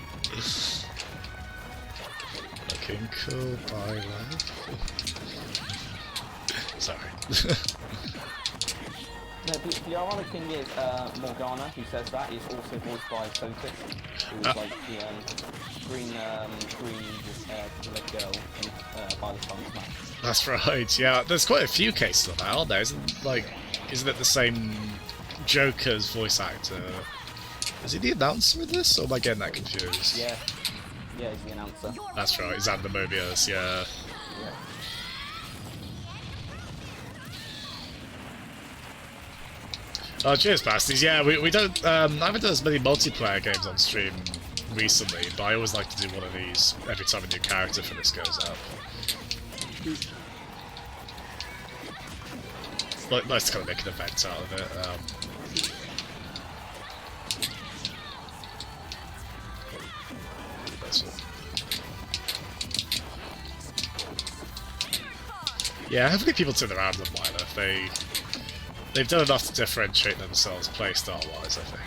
Looking cool, Byleth. Sorry. No, the ironic thing is, Morgana, who says that, is also voiced by Sotis, who's like the green little girl in Byleth Song Smash. That's right, yeah. There's quite a few cases of that, aren't there? Isn't it the same Joker's voice actor? Is he the announcer in this, or am I getting that confused? Yeah, he's the announcer. That's right, he's Xander Mobius, yeah. Yeah. Oh, cheers, Pasties. Yeah, we don't, I haven't done as many multiplayer games on stream recently, but I always like to do one of these every time a new character for this goes up. nice to kind of make an event out of it. That's all. Yeah, hopefully people turn around on Byleth. They've done enough to differentiate themselves playstyle wise, I think.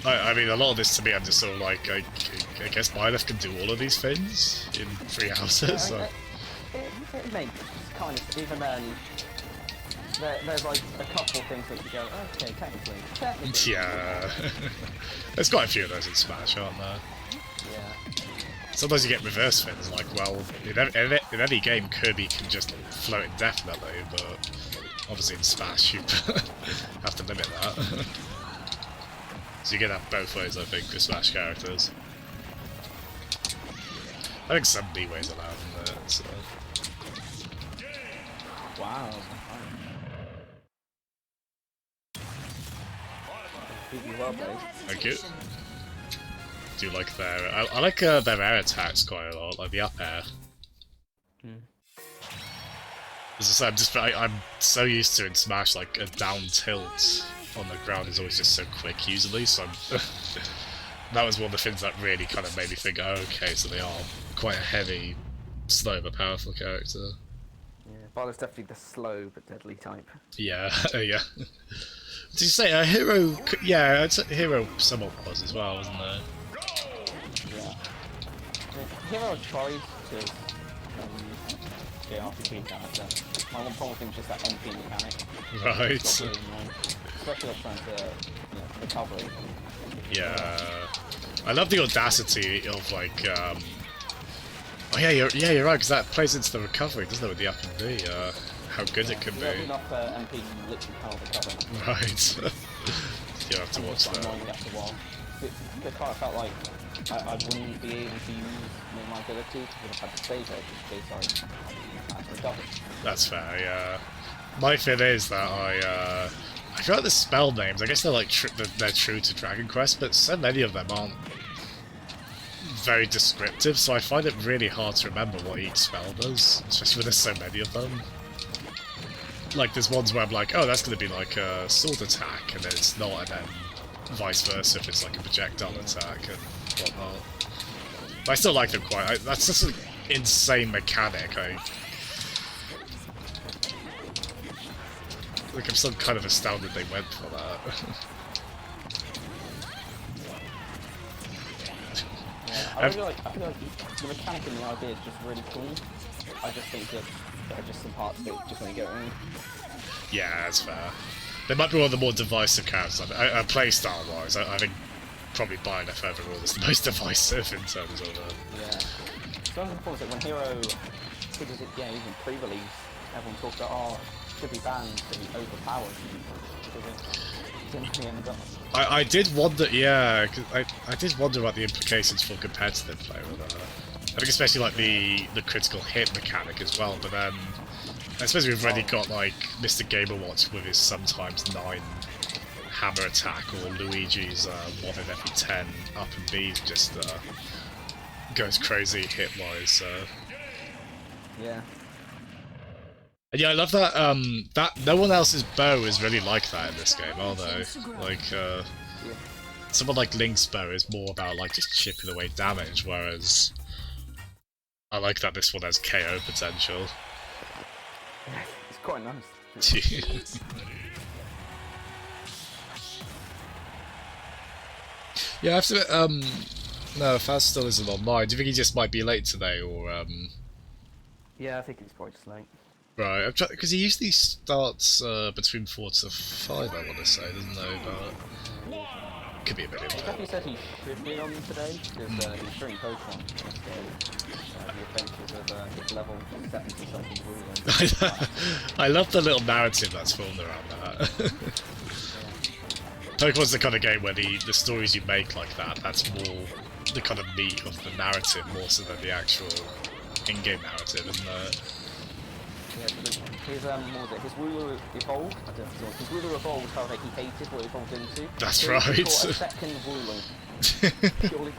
I mean, a lot of this to me, I'm just sort of like, I guess Byleth can do all of these things in 3 houses. So. It makes kind of, even then, there's like a couple things that you go, okay, technically. Yeah. There's quite a few of those in Smash, aren't there? Yeah. Sometimes you get reverse things, like, well, in any game, Kirby can just float indefinitely, but obviously in Smash you have to limit that. So you can have both ways, I think, with Smash characters. I think some leeway's allowed in there, so... Wow. Well played. Thank you. Do like their... I like their air attacks quite a lot, like the up air. As I said, I'm so used to in Smash, like a down tilt on the ground is always just so quick usually, so that was one of the things that really kind of made me think, oh, okay, so they are quite a heavy, slow but powerful character. Yeah, Byleth's definitely the slow but deadly type. Yeah, yeah. Did you say a hero? Yeah, it's a hero somewhat was as well, wasn't there? Yeah. Hero tries to be RPG character. My one problem with him is just that MP mechanic. Right. Especially like trying to, recovery. Yeah. I love the audacity of like, oh yeah, you're right, because that plays into the recovery, doesn't it, with the up and B, how good it can be. Enough MP can literally can't recover. Right. You have to watch that. After a while. It kind of felt like I wouldn't be able to use my ability because I would have had to save it just in case I had to recover. That's fair, yeah. My thing is that I forgot the spell names. I guess they're like they're true to Dragon Quest, but so many of them aren't very descriptive, so I find it really hard to remember what each spell does, especially when there's so many of them. Like, there's ones where I'm like, oh, that's going to be like a sword attack, and then it's not, and then vice versa if it's like a projectile attack and whatnot. But I still like them quite. That's just an insane mechanic. Like, I'm still kind of astounded they went for that. Yeah, I feel like the mechanic and the idea is just really cool. I just think that there are just some parts that just want to go wrong. Yeah, that's fair. They might be one of the more divisive characters. Playstyle wise, I think probably Byleth overall is the most divisive in terms of. Yeah. So the point is that when Hero figures it, even pre-release, everyone talks about, oh, should be banned, should be overpowered. I did wonder, yeah, cause I did wonder about the implications for competitive play with that. I think especially like the critical hit mechanic as well, but then I suppose we've already got like Mr. Gamerwatch with his sometimes 9 hammer attack, or Luigi's 1 in every 10 up and B just goes crazy hit wise. So. Yeah. And yeah, I love that that no one else's bow is really like that in this game, are they? Like someone like Link's bow is more about like just chipping away damage, whereas I like that this one has KO potential. It's quite nice. Yeah, I have to no, Faz still isn't online. Do you think he just might be late today, or Yeah, I think it's probably just late. Right, because he usually starts between 4 to 5, I want to say, doesn't he? But could be a bit late. He said he should be on today, because he's doing Pokemon. The adventures of his level 70 something ruler. I love the little narrative that's formed around that. Pokemon's the kind of game where the stories you make like that's more the kind of meat of the narrative, more so than the actual in-game narrative, isn't it? Yeah, what was it? His ruler evolved. I don't know. His ruler evolved however he hated what it evolved into. That's so right. He caught a second ruler. Purely.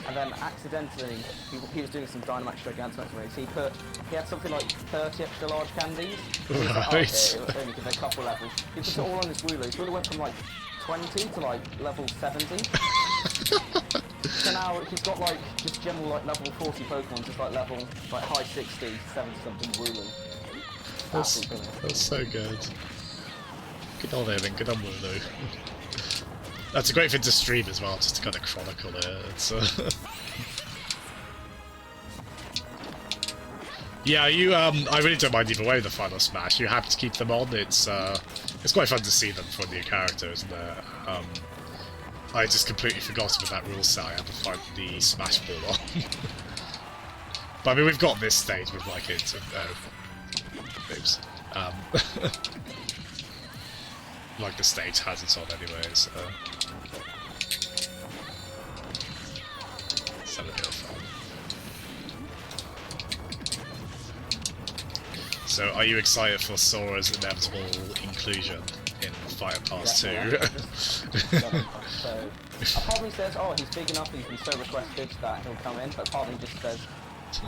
And then accidentally, he was doing some Dynamax Gigantomax moves. He had something like 30 extra large candies. He was like, oh, okay, it would only give it a couple levels. He put it all on his ruler. His ruler went from like 20 to like level 70. So now he's got like just general like level 40 Pokemon, just like level like high 60, 70 something ruling. That's so good. Good on him and good on Wooloo. That's a great thing to stream as well, just to kind of chronicle it. It's, yeah, I really don't mind either way with the final smash. You're happy to keep them on. It's quite fun to see them for a new character, isn't it? I just completely forgot about that rule set. I had to find the smash ball on. But I mean, we've got this stage with like it. Oops. Like the stage has it on anyways. Let's have a bit of fun. So, are you excited for Sora's inevitable inclusion in Fighter Pass 2? Yeah. So, a part of me says, oh, he's big enough, he's been so requested that he'll come in, but part of me just says,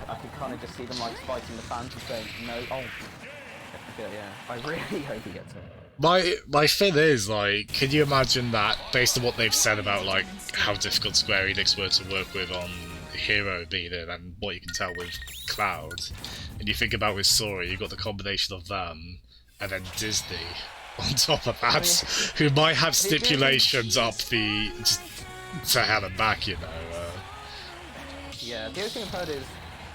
I could kind of just see them like fighting the fans and saying, no, oh, yeah, I really hope he gets it. My thing is, like, can you imagine that, based on what they've said about, like, how difficult Square Enix were to work with on Hero being it, and what you can tell with Cloud, and you think about with Sora, you've got the combination of them, and then Disney on top of that, who might have stipulations up the, just to hell and back, you know. Yeah, the other thing I've heard is,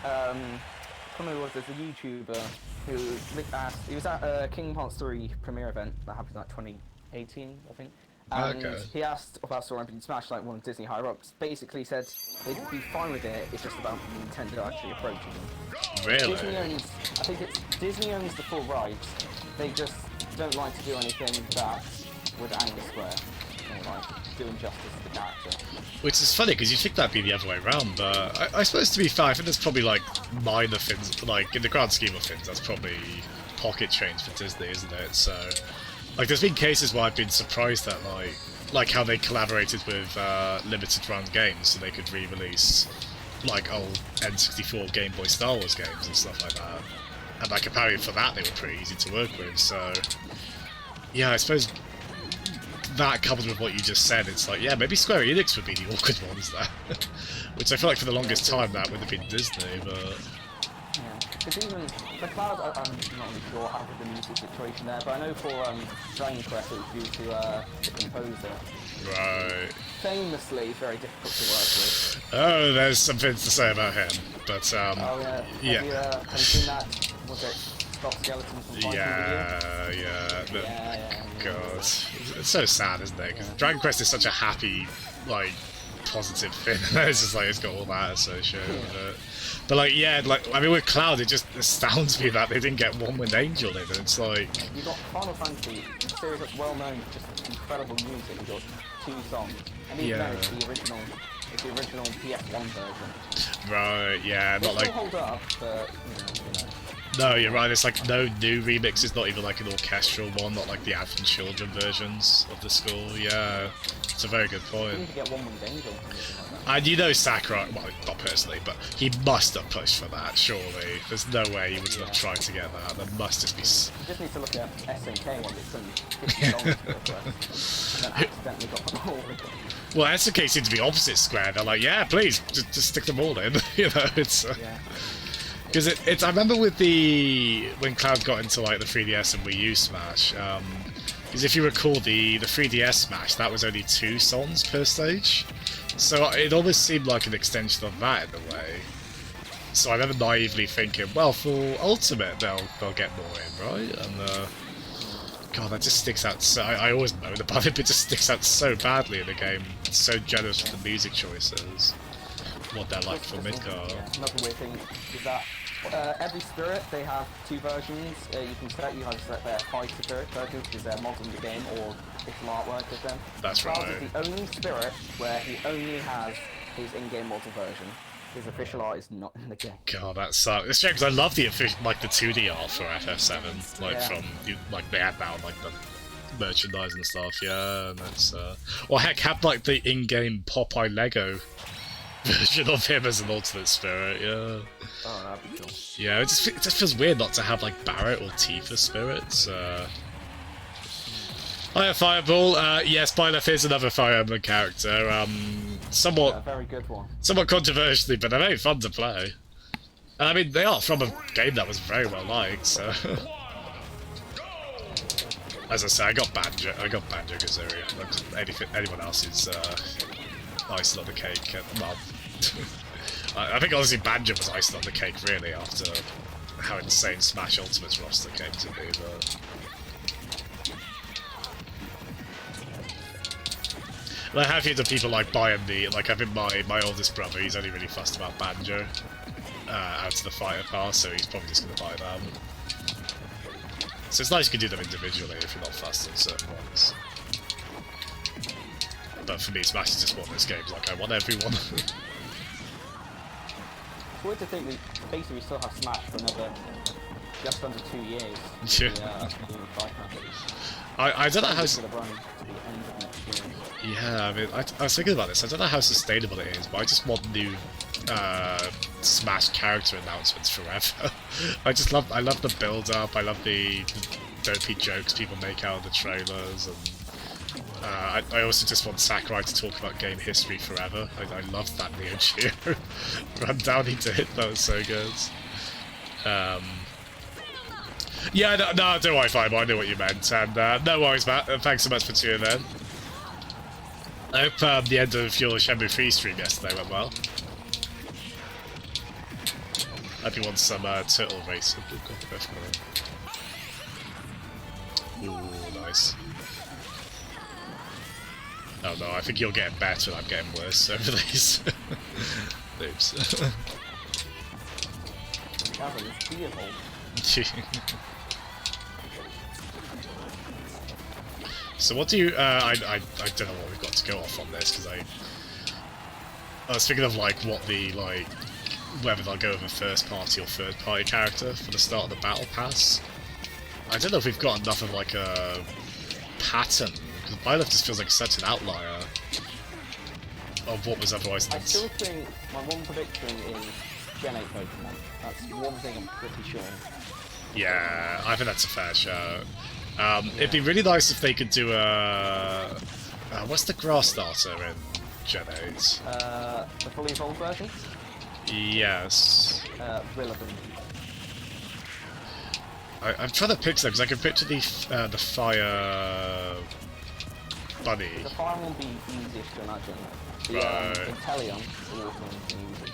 I can't remember what it was, there's a YouTuber who asked, he was at Kingdom Hearts 3 premiere event that happened in like 2018, I think. And he asked about Sora being Smash, like one of Disney higher-ups. Basically said they'd be fine with it, it's just about Nintendo actually approaching them. Really? Disney owns the full rights, they just don't like to do anything that would anger Square. Or like, do injustice to the character. Which is funny, because you'd think that'd be the other way around, but I suppose to be fair, I think there's probably like minor things, like in the grand scheme of things, that's probably pocket change for Disney, isn't it? So, like there's been cases where I've been surprised at like how they collaborated with limited run games so they could re-release like old N64 Game Boy Star Wars games and stuff like that. And like apparently for that they were pretty easy to work with, so yeah, I suppose that coupled with what you just said, it's like, yeah, maybe Square Enix would be the awkward ones there. Which I feel like for the longest time that would have been Disney, but... Yeah, because even for Cloud, I'm not really sure how the music situation there, but I know for Dragon Quest it was due to the composer. Right. Famously very difficult to work with. Oh, there's some things to say about him, but oh yeah. Have you seen that? Was it Stop Skeletons from Fighting yeah. God, it's so sad, isn't it? Because Dragon Quest is such a happy, like, positive thing. It's just like it's got all that associated with it. But like, yeah, like I mean, with Cloud, it just astounds me that they didn't get One Winged Angel in it. It's like you got Final Fantasy, a series that's well known for just incredible music. You got 2 songs, and even then it's the original PS1 version. Right, yeah, They not like. still hold up, but you know. No, you're right. It's like no new remixes, not even like an orchestral one, not like the Advent Children versions of the score. Yeah, it's a very good point. You need to get One Winged Angel or something like that. And you know Sakurai, well, not personally, but he must have pushed for that, surely. There's no way he wouldn't have tried to get that. There must just be... You just need to look at SNK one that's $50 for request, and then accidentally got them all. Well, SNK seemed to be opposite Square. They're like, yeah, please, just stick them all in. You know, it's... Yeah. Because it's I remember with when Cloud got into like the 3DS and Wii U Smash, because if you recall the 3DS Smash, that was only 2 songs per stage, so it almost seemed like an extension of that in a way. So I remember naively thinking, well, for Ultimate they'll get more in, right? And God, that just sticks out. So I always moan about it, but it just sticks out so badly in the game. It's so generous with the music choices. What they're like for Midgar. Yeah, another weird thing is that every spirit, they have 2 versions. You can either select their fighter spirit version, which is their mod in the game, or digital artwork of them. That's Cloud right. is the only spirit where he only has his in-game model version. His official art is not in the game. God, that sucks. It's strange because I love the like the 2D art for FF7, like Yeah. from like they had now like the merchandise and stuff. Yeah, and that's or heck, have like the in-game Popeye Lego version of him as an alternate spirit. Yeah. Oh, that'd be cool. Yeah, it just feels weird not to have like Barrett or Tifa spirits. Hiya, Fireball. Yes, Byleth is another Fire Emblem character. Yeah, Somewhat a very good one. controversially, but they're very fun to play. And I mean, they are from a game that was very well liked. So, as I say, I got Banjo Kazooie. Anyone else is icing on the cake. Well, I think honestly Banjo was icing on the cake really after how insane Smash Ultimate's roster came to be. But I have heard of people like buying the I think my oldest brother, he's only really fussed about Banjo out of the fighter pass, so he's probably just gonna buy them. So it's nice you can do them individually if you're not fussed on certain ones. But for me, Smash is just one of those games like I want everyone. It's weird to think we basically still have Smash for another just under 2 years. Yeah. I don't know how. To the run to the end of next year. Yeah, I mean, I was thinking about this. I don't know how sustainable it is, but I just want new Smash character announcements forever. I love the build-up. I love the dopey jokes people make out of the trailers, and I also just want Sakurai to talk about game history forever. I loved that Neo Geo run down he did. That was so good. Yeah, no, don't worry, Fireball, I knew what you meant, and no worries, Matt. Thanks so much for tuning in. I hope the end of your Shenmue 3 stream yesterday went well. Hope you want some turtle racing. Ooh, nice. Oh no, I think you're getting better and I'm getting worse over these. Oops. So what do you, I don't know what we've got to go off on this, because I was thinking of like what the, like, whether they'll go with a first party or third party character for the start of the battle pass. I don't know if we've got enough of like a pattern, because Byleth just feels like such an outlier of what was otherwise I still think my one prediction is Gen 8 Pokemon. That's one thing I'm pretty sure. Yeah, I think that's a fair shout. It'd be really nice if they could do a... what's the grass starter in Gen 8? The fully evolved version? Yes. Rillaboom. I'm trying to picture them, because I can picture the fire... bunny. The fire one would be easiest to imagine. The Right. Inteleon, the water one would be easy.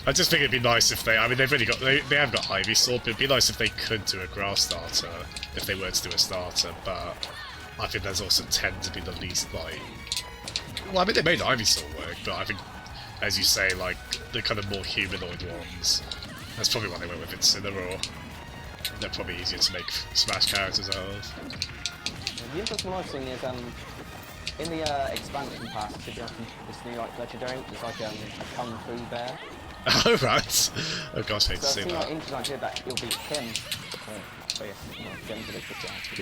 I just think it'd be nice if they... I mean, they've really got... They have got Ivysaur, but it'd be nice if they could do a grass starter, if they were to do a starter, but I think there's also tend to be the least, like... Well, I mean, they made Ivysaur work, but I think, as you say, like, the kind of more humanoid ones, that's probably why they went with Incineroar. They're probably easier to make Smash characters out of. The interesting one I've seen is, in the expansion pass, if you have this new, like, legendary, it's like a Kung Fu bear. Oh, right. Oh gosh, I hate to So see it seems like that. interesting idea that it'll be him. So yes, Gen to the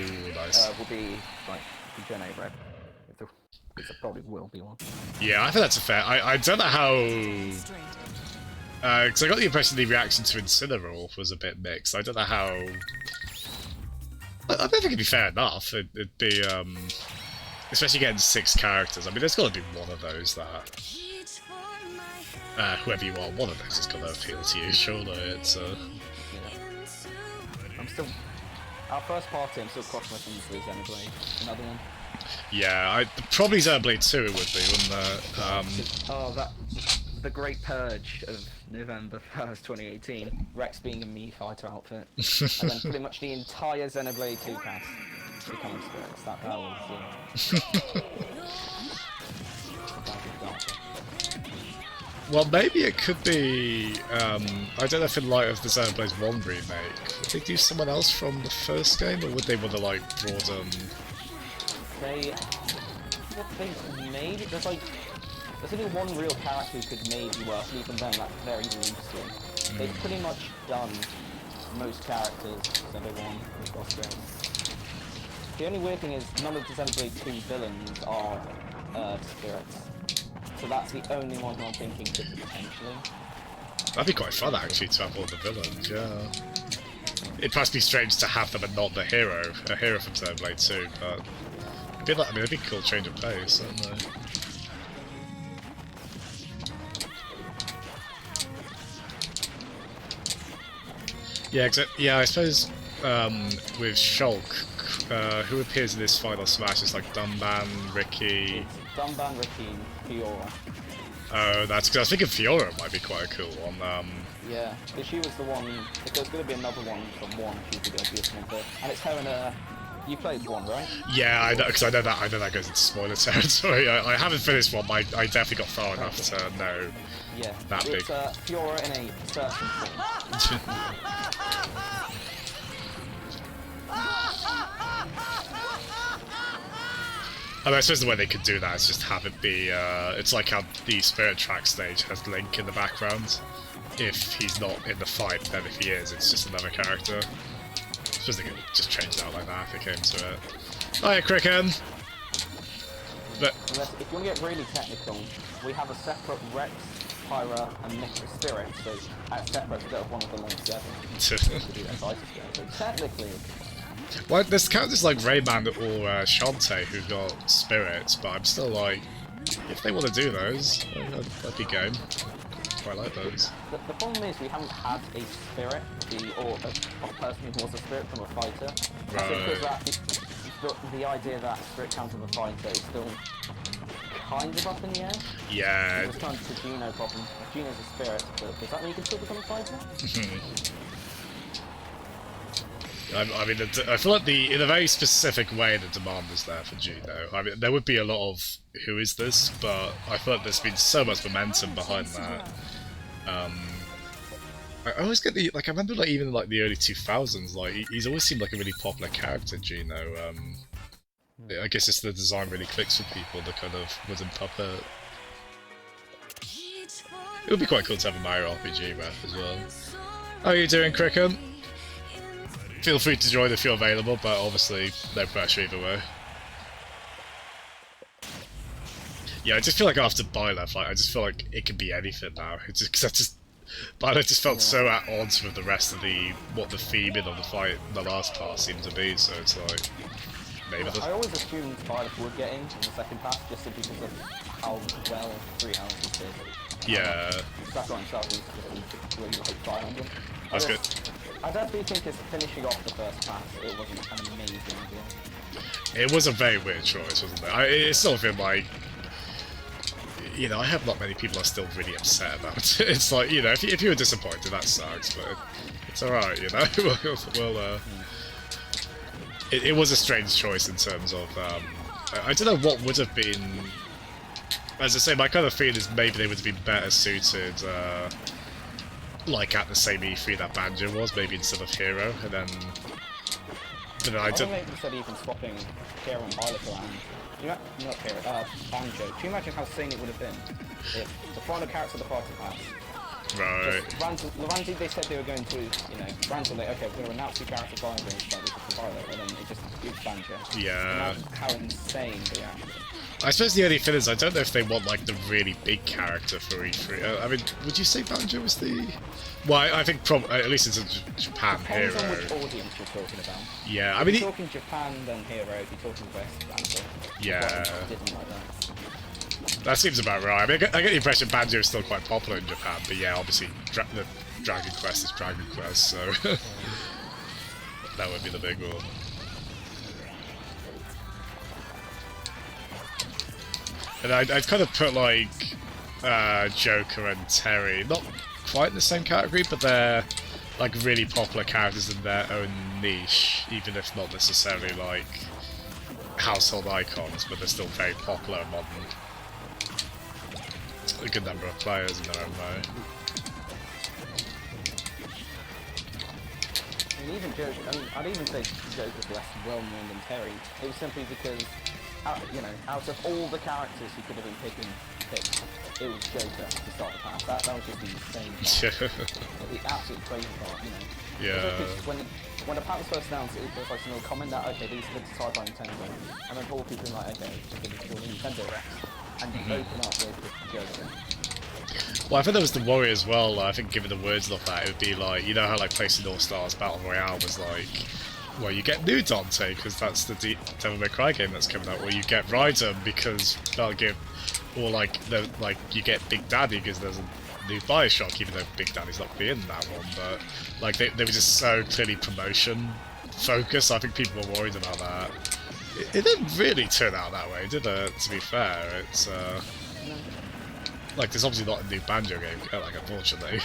Ooh, nice. will be like the Gen 8 rep. If there probably will be one. Yeah, I think that's a fair... I don't know how... Because I got the impression the reaction to Incineroar was a bit mixed. I don't know how... I don't think it'd be fair enough. It'd be, especially getting 6 characters. I mean, there's got to be one of those that... whoever you are, one of those is going to appeal to you, surely. It's, I'm still... Our first party, I'm still crossing my fingers for Xenoblade. Another one. Yeah, probably Xenoblade 2 it would be, wouldn't it? Oh, the Great Purge of November 1st, 2018. Rex being a Mii fighter outfit. And then pretty much the entire Xenoblade 2 cast becoming spirits. That was, Well, maybe it could be, I don't know if in light of the Xenoblade 1 remake, would they do someone else from the first game, or would they want to, like, broaden... What they made, there's like There's only one real character who could maybe work, and even then that's very loosely. They've pretty much done most characters, so they won with Oscar. The only weird thing is none of the Xenoblade 2 villains are spirits. So that's the only one who I'm thinking could potentially. That'd be quite fun actually to have all the villains, yeah. It must be strange to have them and not the hero, a hero from Xenoblade 2, but it'd be like, I mean, it'd be a cool change of pace, I don't know. Yeah, I suppose with Shulk, who appears in this final smash is like Dunban, Ricky. It's Dunban, Ricky, Fiora. Oh, that's because I was thinking Fiora might be quite a cool one. Yeah, because she was the one. If there's going to be another one from 1, she's going to be a small bit. And it's her and you played 1, right? Yeah, I know, because I know that goes into spoiler territory. I haven't finished 1, but I definitely got far enough to know. Yeah, that big. It's Fiora in a certain form. I suppose the way they could do that is just have it be, it's like how the Spirit Track stage has Link in the background. If he's not in the fight, then if he is, it's just another character. I suppose they could just change it out like that if it came to it. Hiya, Cricken! But Unless, if you want to get really technical, we have a separate Rex, Pyra, and Mr. Spirit, so at separate instead of one of them all together. So technically... well, there's characters like Rayman or Shantae who got spirits, but I'm still like, if they want to do those, that'd be game. Quite like those. The problem is we haven't had a spirit, or a person who was a spirit from a fighter. Right. Because the idea that spirit counts as a fighter is still kind of up in the air. Yeah. It's kind of the Geno problem. Geno's a spirit, but does that mean you can still become a fighter? I mean, I feel like in a very specific way the demand is there for Geno. I mean, there would be a lot of who is this, but I feel like there's been so much momentum behind that. I always get I remember like even like the early 2000s, like he's always seemed like a really popular character, Geno. I guess it's the design really clicks with people, the kind of wooden puppet. It would be quite cool to have a Mario RPG rep as well. How are you doing, Cricken? Feel free to join if you're available, but obviously no pressure either way. Yeah, I just feel like after Byleth, I just feel like it can be anything now. It's just because Byleth just felt so at odds with the rest of what the theming of the fight in the last pass seemed to be. So it's like maybe. I always assumed Byleth would get in the second pass just because of how well 3 houses did. Yeah. Sakurai himself was really like fire on them. That's good. I definitely think it's finishing off the first pass. It wasn't an amazing idea. It was a very weird choice, wasn't it? It's still feel like, you know, I have not many people are still really upset about it. It's like, you know, if you were disappointed, that sucks, but it's alright, you know. It was a strange choice in terms of, I don't know what would have been. As I say, my kind of feeling is maybe they would have been better suited, like at the same E3 that Banjo was, maybe instead of Hero, and then... But then I don't think instead of even swapping Hero and Byleth around. Not Hero, Banjo. Do you imagine how sane it would have been if the final character of the party passed? Right. Lorenzi, they said they were going to, you know, Ranzo, like, okay, we're going to announce two characters Byleth and start with Byleth, and then it just gives Banjo. Yeah. How insane the action. I suppose the only thing is, I don't know if they want like the really big character for E3. I mean, would you say Banjo was the? Well, I think at least it's a Japan Depends hero. on which audience you're talking about. Yeah, I if mean, you're talking Japan, then hero. If you're talking West, Banjo. Yeah. Didn't like that. That seems about right. I mean, I get the impression Banjo is still quite popular in Japan, but yeah, obviously the Dragon Quest is Dragon Quest, so that would be the big one. And I'd kind of put like Joker and Terry, not quite in the same category, but they're like really popular characters in their own niche, even if not necessarily like household icons, but they're still very popular among a good number of players in their own way. And even Joker, I mean, I'd even say Joker's less well known than Terry. It was simply because, out of all the characters he could have been picking picked, it was Joker to start the path. That was just the insane part. The absolute crazy part, you know. Yeah. Because when the pack was first announced, it was like some little comment that, okay, these are decided by Nintendo. And then all people were like, okay, just give it to the Nintendo Rex. And you open up with Joker. Well, I think there was the worry as well. I think given the words of that, it would be like, you know how like PlayStation All Stars Battle Royale was like, well, you get new Dante because that's the Devil May Cry game that's coming out, or you get Raiden because that'll give, or like you get Big Daddy because there's a new Bioshock, even though Big Daddy's not being in that one. But like they were just so clearly promotion focused. I think people were worried about that. It didn't really turn out that way, did it? To be fair, it's like there's obviously not a new Banjo game, like unfortunately.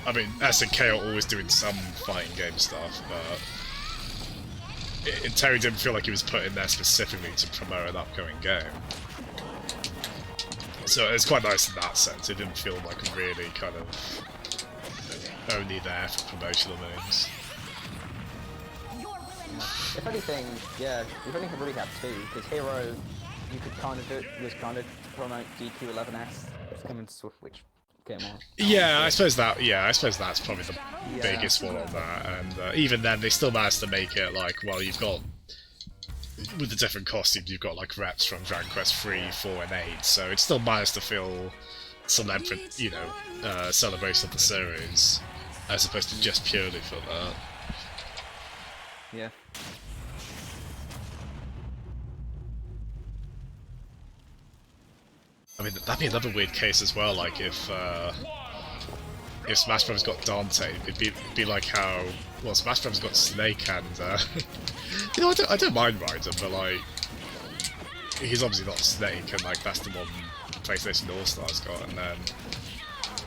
I mean, SNK are always doing some fighting game stuff, but Terry didn't feel like he was put in there specifically to promote an upcoming game. So it's quite nice in that sense. It didn't feel like really kind of only there for promotional moves. If anything, yeah, if anything really had two, because Hero, you could kind of do it, was kind of promote DQ11S, it's coming to Switch game on. Yeah, I suppose that's probably the biggest one on that, and even then they still managed to make it like, well, you've got, with the different costumes, you've got like reps from Dragon Quest 3, 4 and 8, so it still managed to feel celebration of the series, as opposed to just purely for that. Yeah. I mean, that'd be another weird case as well, like if Smash Bros. Got Dante, it'd be like how, well, Smash Bros. Got Snake and, you know, I don't mind Raiden, but like, he's obviously not Snake, and like, that's the one PlayStation All-Stars got, and then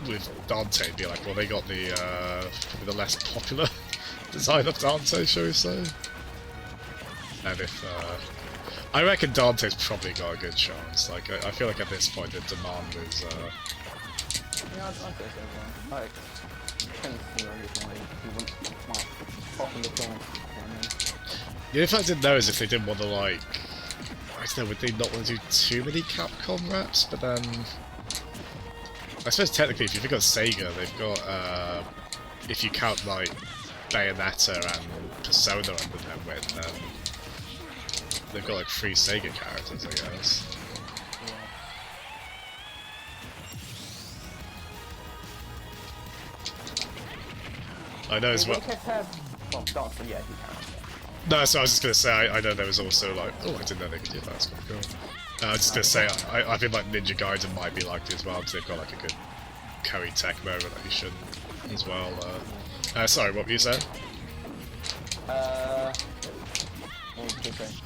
with Dante, it'd be like, well, they got the, probably the less popular design of Dante, shall we say? And if, I reckon Dante's probably got a good chance. Like, I feel like at this point the demand is. Yeah, I'd say so. Like, depends on the reason why you wouldn't pop in the corner. The only thing I didn't know is if they didn't want to, like, I don't know, would they not want to do too many Capcom reps? But then, I suppose technically, if you think of Sega, they've got, if you count like Bayonetta and Persona under their win, then they've got like 3 Sega characters, I guess. I know as well. No, so I was just gonna say, I know there was also like, oh, I didn't know they could do that. That's quite cool. I was just gonna say, I think like Ninja Gaiden might be like it as well, because they've got like a good Koei Tech moment that you should as well. Sorry, what were you saying? What was I saying?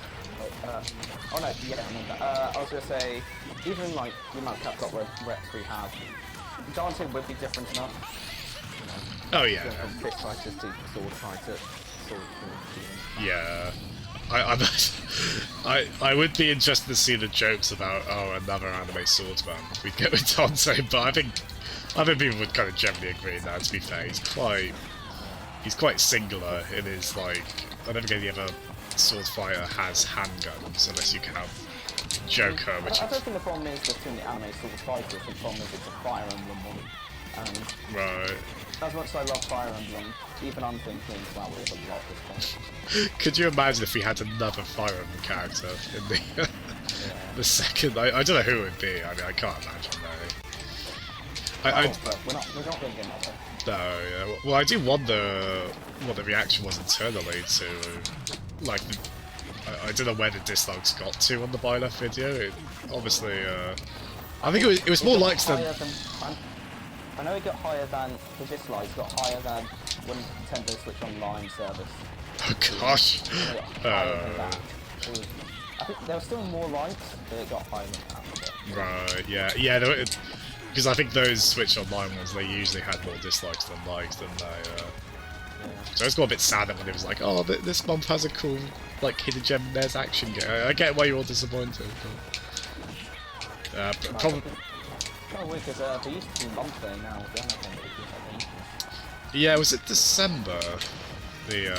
Oh no, yeah, I mean that. I was gonna say, even like the amount of Capcom reps we have, Dante would be different enough. Oh yeah. From fist fighters to sword fighters. Yeah. I would be interested to see the jokes about, oh, another anime swordsman we'd get with Dante, but I think people would kind of generally agree that, to be fair, he's quite singular in his, like, I don't think any other sword fighter has handguns unless you count Joker, which I don't think the problem is between the anime sword fighters, the problem is it's a Fire Emblem one. Right. As much as I love Fire Emblem, even I'm thinking, wow, we have a lot this point. Could you imagine if we had another Fire Emblem character in the the second? I don't know who it would be. I mean, I can't imagine. No. We're not going to get another. No, yeah. Well, I do wonder what the reaction was internally to, like, I don't know where the dislikes got to on the Byleth video. It, obviously, I think it was more likes than. I know it got higher than the dislikes got higher than when Nintendo Switch Online service. Oh gosh. I think there were still more likes, but it got higher than that. Right. Yeah. Yeah. Because I think those Switch Online ones, they usually had more dislikes than likes, than they. So it's got a bit sadder when it was like, oh, this month has a cool, like, hidden gem. There's action game. I get why you're all disappointed. But, probably. Kind of weird because they used to be monthly now. They don't have one. Yeah, was it December? The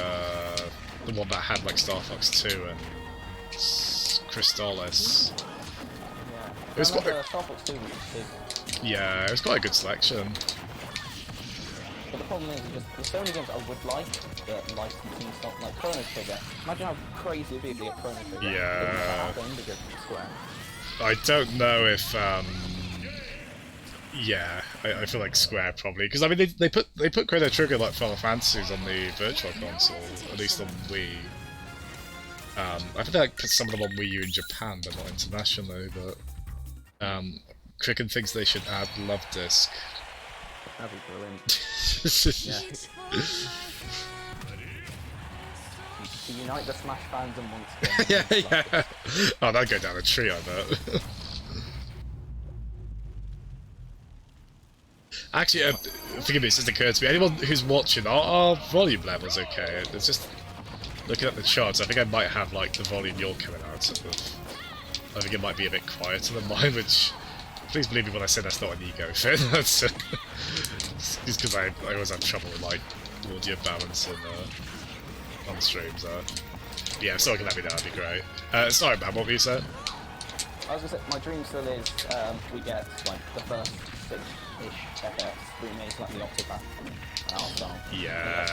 one that had like Star Fox 2 and Crystallis. Yeah, It was quite. Starfox 2 was big. Yeah, it was quite a good selection. But the problem is, there's so many games I would like that licensing stuff, like Chrono Trigger. Imagine how crazy it'd be if they get Chrono Trigger. Yeah. It would never happen because it's Square. I don't know if. Yeah, I feel like Square probably, because I mean they put Chrono Trigger like Final Fantasies on the Virtual Console, at least on Wii. I think they like put some of them on Wii U in Japan, but not internationally. But Cricken thinks they should add Love Disc. That'd be brilliant. Yeah. To unite the Smash fandom once again. Yeah. Oh, that'd go down a tree, I bet. Actually, forgive me, it's just occurred to me. Anyone who's watching, our volume level's okay. It's just looking at the charts. I think I might have like the volume you're coming out of. I think it might be a bit quieter than mine, which please believe me when I say that's not an ego thing. That's just because I always have trouble with like audio balance on the streams. Yeah, if someone can let me know, that'd be great. Sorry, man, what were you saying? I was gonna say, my dream still is we get like the first 6-ish FFs remakes like the Octopath and our style. Yeah.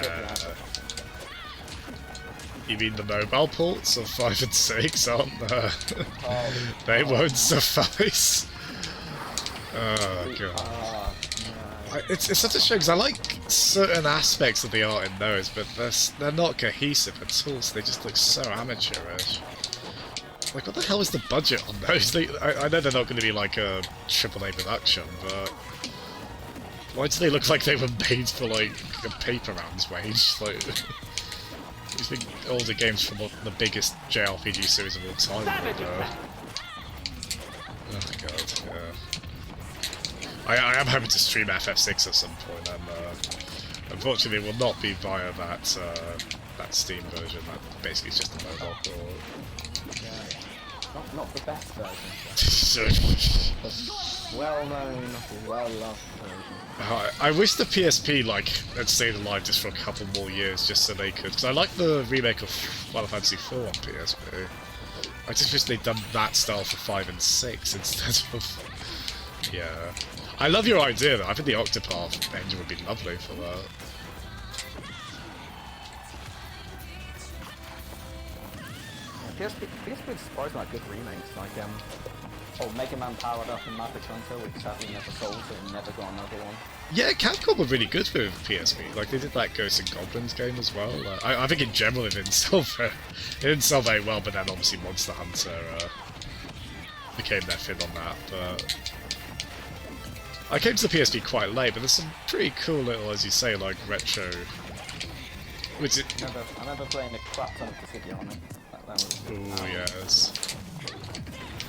You mean the mobile ports of 5 and 6 aren't there? They won't suffice. Oh god. It's such a shame because I like certain aspects of the art in those, but they're not cohesive at all, so they just look so amateurish. Like, what the hell is the budget on those? I know they're not going to be like a AAA production, but why do they look like they were made for like a paper round's wage? Like, these big older games from the biggest JRPG series of all time. Oh god, yeah. I am hoping to stream FF6 at some point, and unfortunately it will not be via that Steam version. That basically is just a mobile port. Not the best version. Well known, well loved version. I wish the PSP had stayed alive just for a couple more years, just so they could. Because I like the remake of Final Fantasy IV on PSP. I just wish they'd done that style for 5 and 6 instead of. Yeah. I love your idea though. I think the Octopath engine would be lovely for that. PSP is surprisingly like good remakes, like Mega Man Powered Up and Matrix Hunter, which sadly never sold, so it never got another one. Yeah, Capcom were really good with PSP. Like they did that Ghosts and Goblins game as well. I think in general it didn't sell very well, but then obviously Monster Hunter became their thing on that. But I came to the PSP quite late, but there's some pretty cool little, as you say, like retro. I remember playing a crap ton of Dissidia on it. That was. Ooh, yes.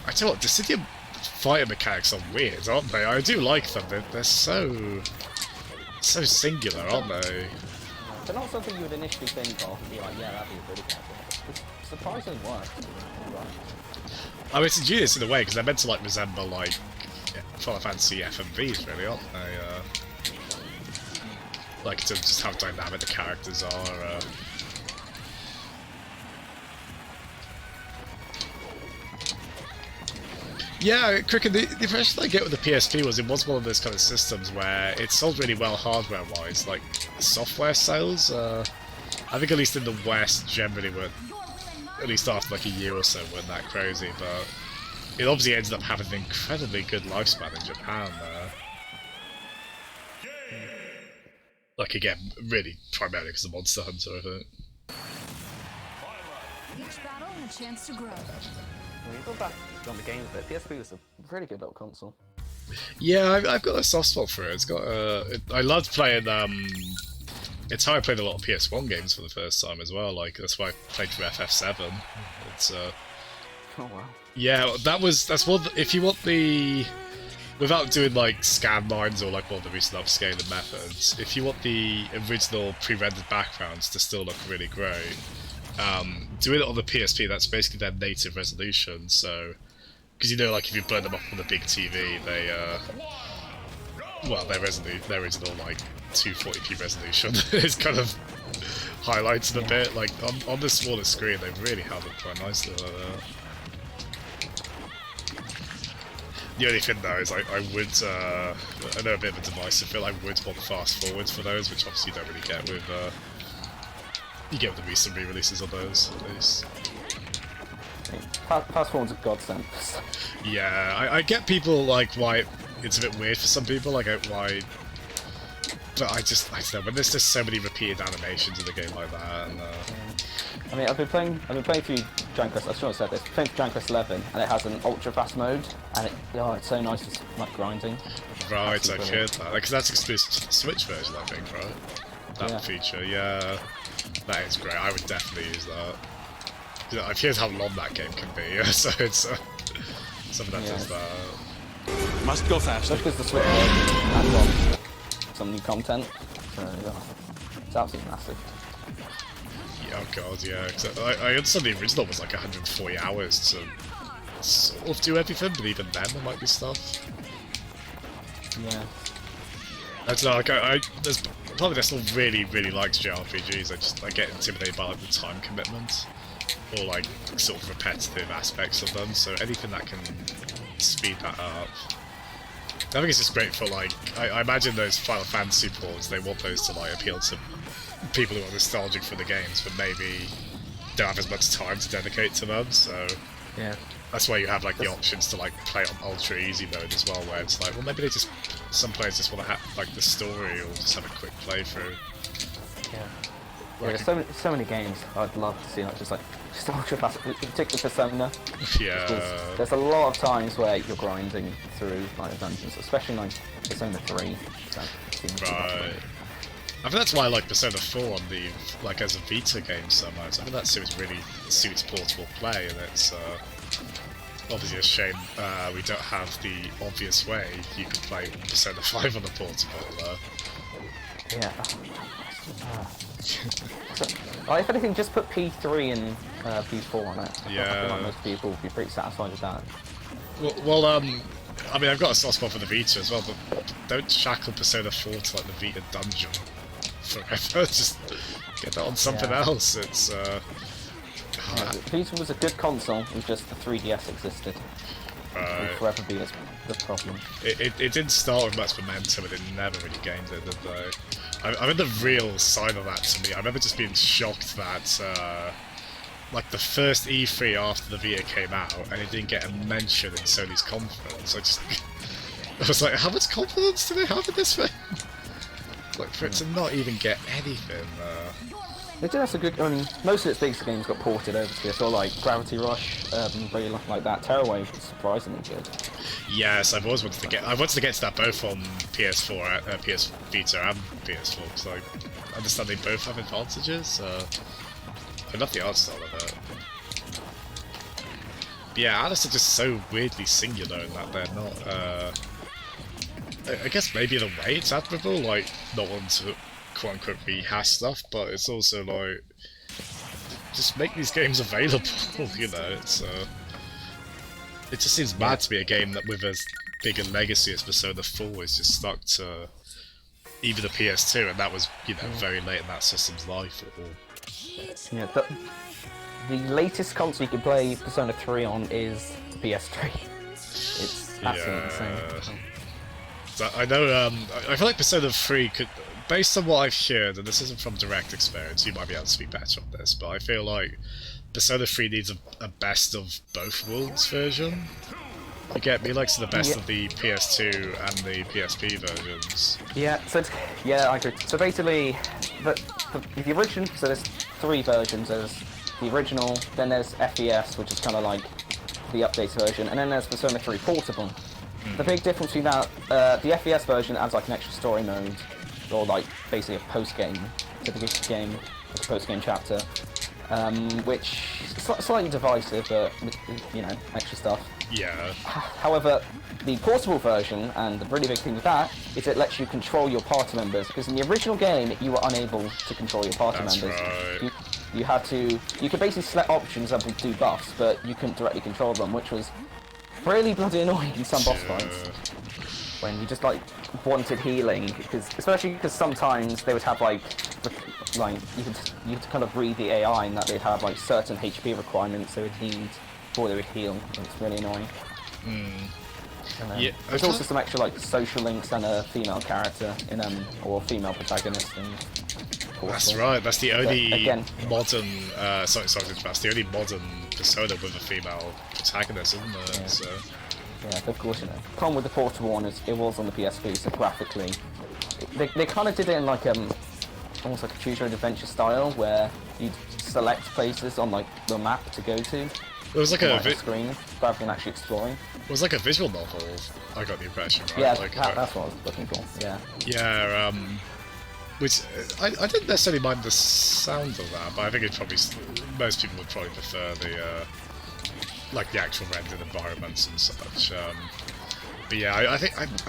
I tell you what, Dissidia fighter mechanics are weird, aren't they? I do like them. They're so singular, aren't they? They're not something you would initially think of and be like, yeah, that'd be a really good one. It's surprisingly works. I mean, it's ingenious in a way because they're meant to like resemble like Final Fantasy FMVs, really, aren't they? Like to just how dynamic the characters are. Yeah, Cricket, the impression I get with the PSP was it was one of those kind of systems where it sold really well hardware-wise, like software sales. I think at least in the West generally were, at least after like a year or so, weren't that crazy, but it obviously ended up having an incredibly good lifespan in Japan. Like again, really primarily because of Monster Hunter, I think. Each battle and a chance to grow. When you go back on the games bit, PSP was a really good little console. Yeah, I've got a soft spot for it. It's got I loved playing. It's how I played a lot of PS1 games for the first time as well. Like that's why I played through FF7. It's Oh wow. yeah, that's one. If you want the without doing like scan lines or like one of the recent upscaling methods, if you want the original pre-rendered backgrounds to still look really great, doing it on the PSP, that's basically their native resolution. So, because you know, like if you burn them up on the big TV, they well, their original like 240p resolution is kind of highlighted a bit. Like on the smaller screen, they really held it quite nicely like that. The only thing though is I would, I know a bit of a divisive feel, I would want fast forwards for those, which obviously you don't really get with, you get with the recent re-releases of those, at least. Fast forward's a godsend. Yeah, I get people, like, why it's a bit weird for some people, like, why... But I don't know, when there's just so many repeated animations in a game like that, and, I mean, I've been playing through Dragon Quest. I should have said this. Playing through Dragon Quest 11, and it has an ultra fast mode, and it's so nice to like grinding. Right, I've heard that. Because that's exclusive to the Switch version, I think, right? That feature, yeah. That is great. I would definitely use that. I've heard how long that game can be, so it's something that does that. Must go faster. Just because the Switch version adds on some new content, so it's absolutely massive. Oh god, yeah. I understand the original was like 140 hours to sort of do everything, but even then there might be stuff. Yeah. I don't know, like there's part of me that still really likes JRPGs. I get intimidated by like the time commitment, or like sort of repetitive aspects of them. So anything that can speed that up. I think it's just great for like I imagine those Final Fantasy ports. They want those to like appeal to people who are nostalgic for the games, but maybe don't have as much time to dedicate to them. So yeah, that's why you have like the options to like play on ultra easy mode as well, where it's like, well, maybe some players just want to have like the story or just have a quick playthrough. Yeah. Like there's so many games I'd love to see, like just ultra fast, particularly Persona. Yeah. There's a lot of times where you're grinding through like the dungeons, especially like Persona 3. Right. I think that's why I like Persona 4 on the like as a Vita game so much. I think that series really suits portable play, and it's obviously a shame we don't have the obvious way you can play Persona 5 on the portable. Yeah. So, if anything, just put P3 and P4 on it. Yeah. I feel like most people would be pretty satisfied with that. Well, I mean, I've got a soft spot for the Vita as well, but don't shackle Persona 4 to like the Vita dungeon forever. Just get that on something else. It's Vita was a good console. It was just the 3DS existed. It will forever be the problem. It didn't start with much momentum, and it never really gained it, did they? I mean, the real sign of that to me, I remember just being shocked that, like, the first E3 after the Vita came out, and it didn't get a mention in Sony's conference. I was like, how much confidence do they have in this thing? Like, for it to not even get anything, They did have some good. I mean, most of its biggest games got ported over to PS4, like Gravity Rush, really like that. Tearaway was surprisingly good. Yes, I've always wanted to get. I wanted to get to that both on PS4, PS Vita, and PS4 because I understand they both have advantages. I love the art style of it. But yeah, Alice are just so weirdly singular in that they're not. I guess maybe in a way it's admirable, like not wanting to quote-unquote rehash stuff, but it's also like just make these games available, you know. It's it just seems mad to be a game that with as big a legacy as Persona 4 is just stuck to even the PS2, and that was, you know, very late in that system's life. Yeah, the latest console you can play Persona 3 on is the PS3. It's absolutely insane. So I know, I feel like Persona 3 could, based on what I've heard, and this isn't from direct experience, you might be able to speak better on this, but I feel like Persona 3 needs a best of both worlds version. You get me, like, so the best of the PS2 and the PSP versions. Yeah, so I agree. So basically, the original, so there's 3 versions. There's the original, then there's FES, which is kind of like the updated version, and then there's Persona 3 Portable. The big difference between that, the FES version adds like an extra story mode, or like basically a post-game, typical game, like a post-game chapter, which is slightly divisive, but you know, extra stuff. Yeah. However, the portable version, and the really big thing with that, is it lets you control your party members, because in the original game you were unable to control your party members. Right. You had to, you could basically select options that would do buffs, but you couldn't directly control them, which was really bloody annoying in some boss fights. When you just like wanted healing, especially because sometimes they would have like you could kind of read the AI and that they'd have like certain HP requirements they would need before they would heal. It's really annoying. And then Yeah, there's also some extra like social links and a female character in or female protagonist in That's right. That's the only again, modern. Sorry, that's the only modern Persona with a female protagonist, isn't it? Yeah. So. Yeah, of course, problem with the portable one is it was on the PSP, so graphically, they kind of did it in like almost like a choose your own adventure style, where you'd select places on like the map to go to. It was like a screen rather than actually exploring. It was like a visual novel. I got the impression, right? Yeah, like, that's what I was looking for. Yeah. Yeah. Which I didn't necessarily mind the sound of that, but I think it's probably most people would probably prefer the like the actual rendered environments and such. But yeah, I'm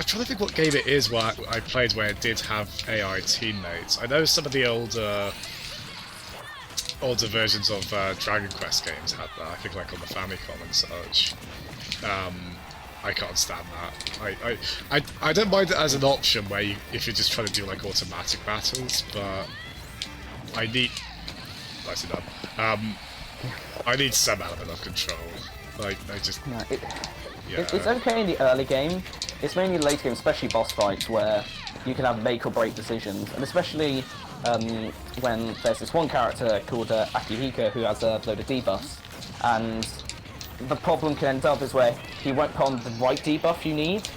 trying to think what game it is where I played where it did have AI teammates. I know some of the older versions of Dragon Quest games had that. I think like on the Famicom and such. I can't stand that. I don't mind it as an option where if you're just trying to do like automatic battles, but I need nicely done. I need some element of control. Like I just It's okay in the early game. It's mainly late game, especially boss fights, where you can have make or break decisions, and especially when there's this one character called Akihiko who has a load of debuffs, and the problem can end up is where he won't put on the right debuff you need,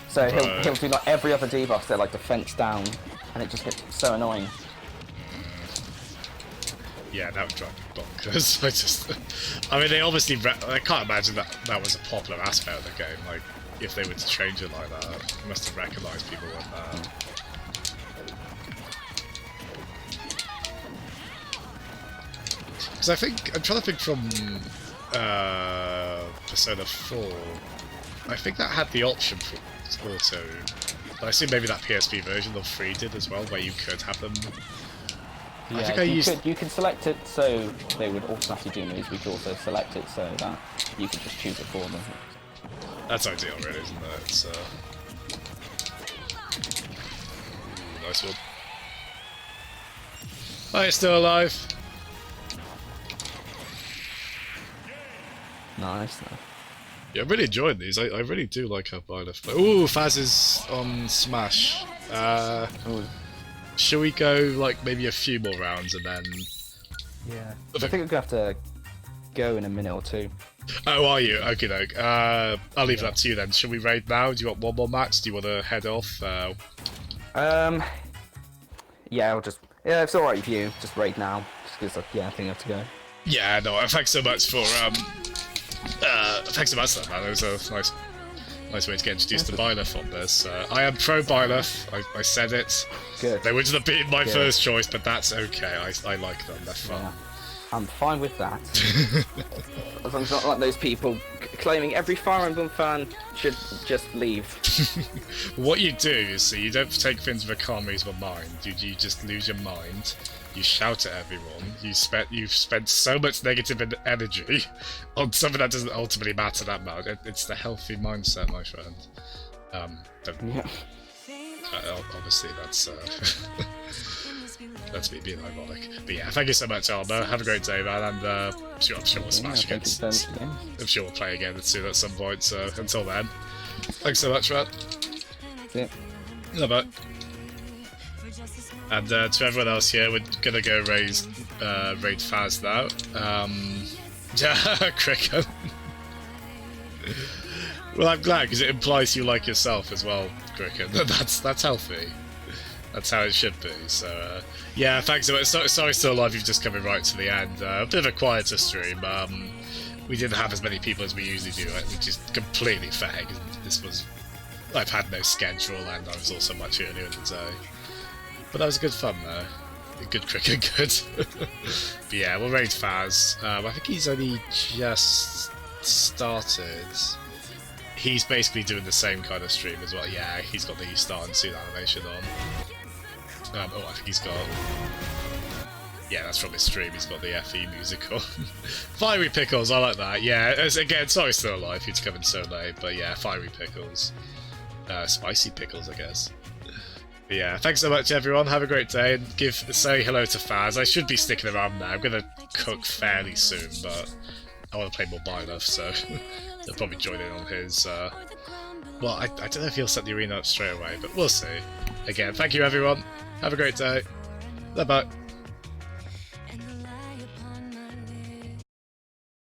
so he'll do like every other debuff, so like defense down, and it just gets so annoying. Yeah, that would drive me bonkers. I mean, they obviously. I can't imagine that was a popular aspect of the game. Like, if they were to change it like that, they must have recognised people with that. Because I'm trying to think from Persona 4. I think that had the option for auto. But I assume maybe that PSP version of 3 did as well, where you could have them. Yeah, I think you could select it so they would automatically do moves, but you could also select it so that you could just choose it for them. That's ideal, really, isn't it? It's, nice one. Oh, it's still alive. Nice. Yeah, I'm really enjoying these. I really do like how Byleth play. Ooh, Faz is on Smash. Shall we go, like, maybe a few more rounds and then... Yeah. I think we're going to have to go in a minute or two. Oh, are you? Okay, doke. I'll leave that to you then. Shall we raid now? Do you want one more match? Do you want to head off? Yeah, I'll just... Yeah, it's alright with you. Just raid now. Just because, yeah, I think I have to go. Yeah, no, thanks so much for, thanks so much for that, man. It was a nice way to get introduced to Byleth on this. I am pro Byleth. I said it. Good. They would have been my first choice, but that's okay. I like them. They're fun. Yeah. I'm fine with that. As long as not like those people claiming every Fire Emblem fan should just leave. What you do is, see, you don't take things with a calm, reasonable mind. You just lose your mind. You shout at everyone. You've spent so much negative energy on something that doesn't ultimately matter that much. It's the healthy mindset, my friend. Yeah. Obviously, that's that's me being ironic. But yeah, thank you so much, Alba. Have a great day, man, and I'm sure we'll smash again. I'm sure we'll play again soon at some point. So until then, thanks so much, man. Yeah. Bye. And to everyone else here, we're gonna go raid Faz now. Yeah, Cricket. Well, I'm glad because it implies you like yourself as well, Cricket. That's healthy. That's how it should be. So yeah, thanks so much. Sorry, still alive. You've just coming right to the end. A bit of a quieter stream. We didn't have as many people as we usually do, which is completely fair. I've had no schedule, and I was also much earlier in the day. But that was good fun, though. Good Cricket, good. But yeah, we'll raid Faz. I think he's only just started. He's basically doing the same kind of stream as well. Yeah, he's got the start and soon animation on. I think he's got... Yeah, that's from his stream. He's got the FE music on. Fiery Pickles, I like that. Yeah, again, sorry still alive. He's coming so late. But yeah, Fiery Pickles. Spicy Pickles, I guess. But yeah, thanks so much, everyone. Have a great day, and say hello to Faz. I should be sticking around now. I'm going to cook fairly soon, but I want to play more Byleth, so they'll probably join in on his Well, I don't know if he'll set the arena up straight away, but we'll see. Again, thank you everyone. Have a great day. Bye-bye.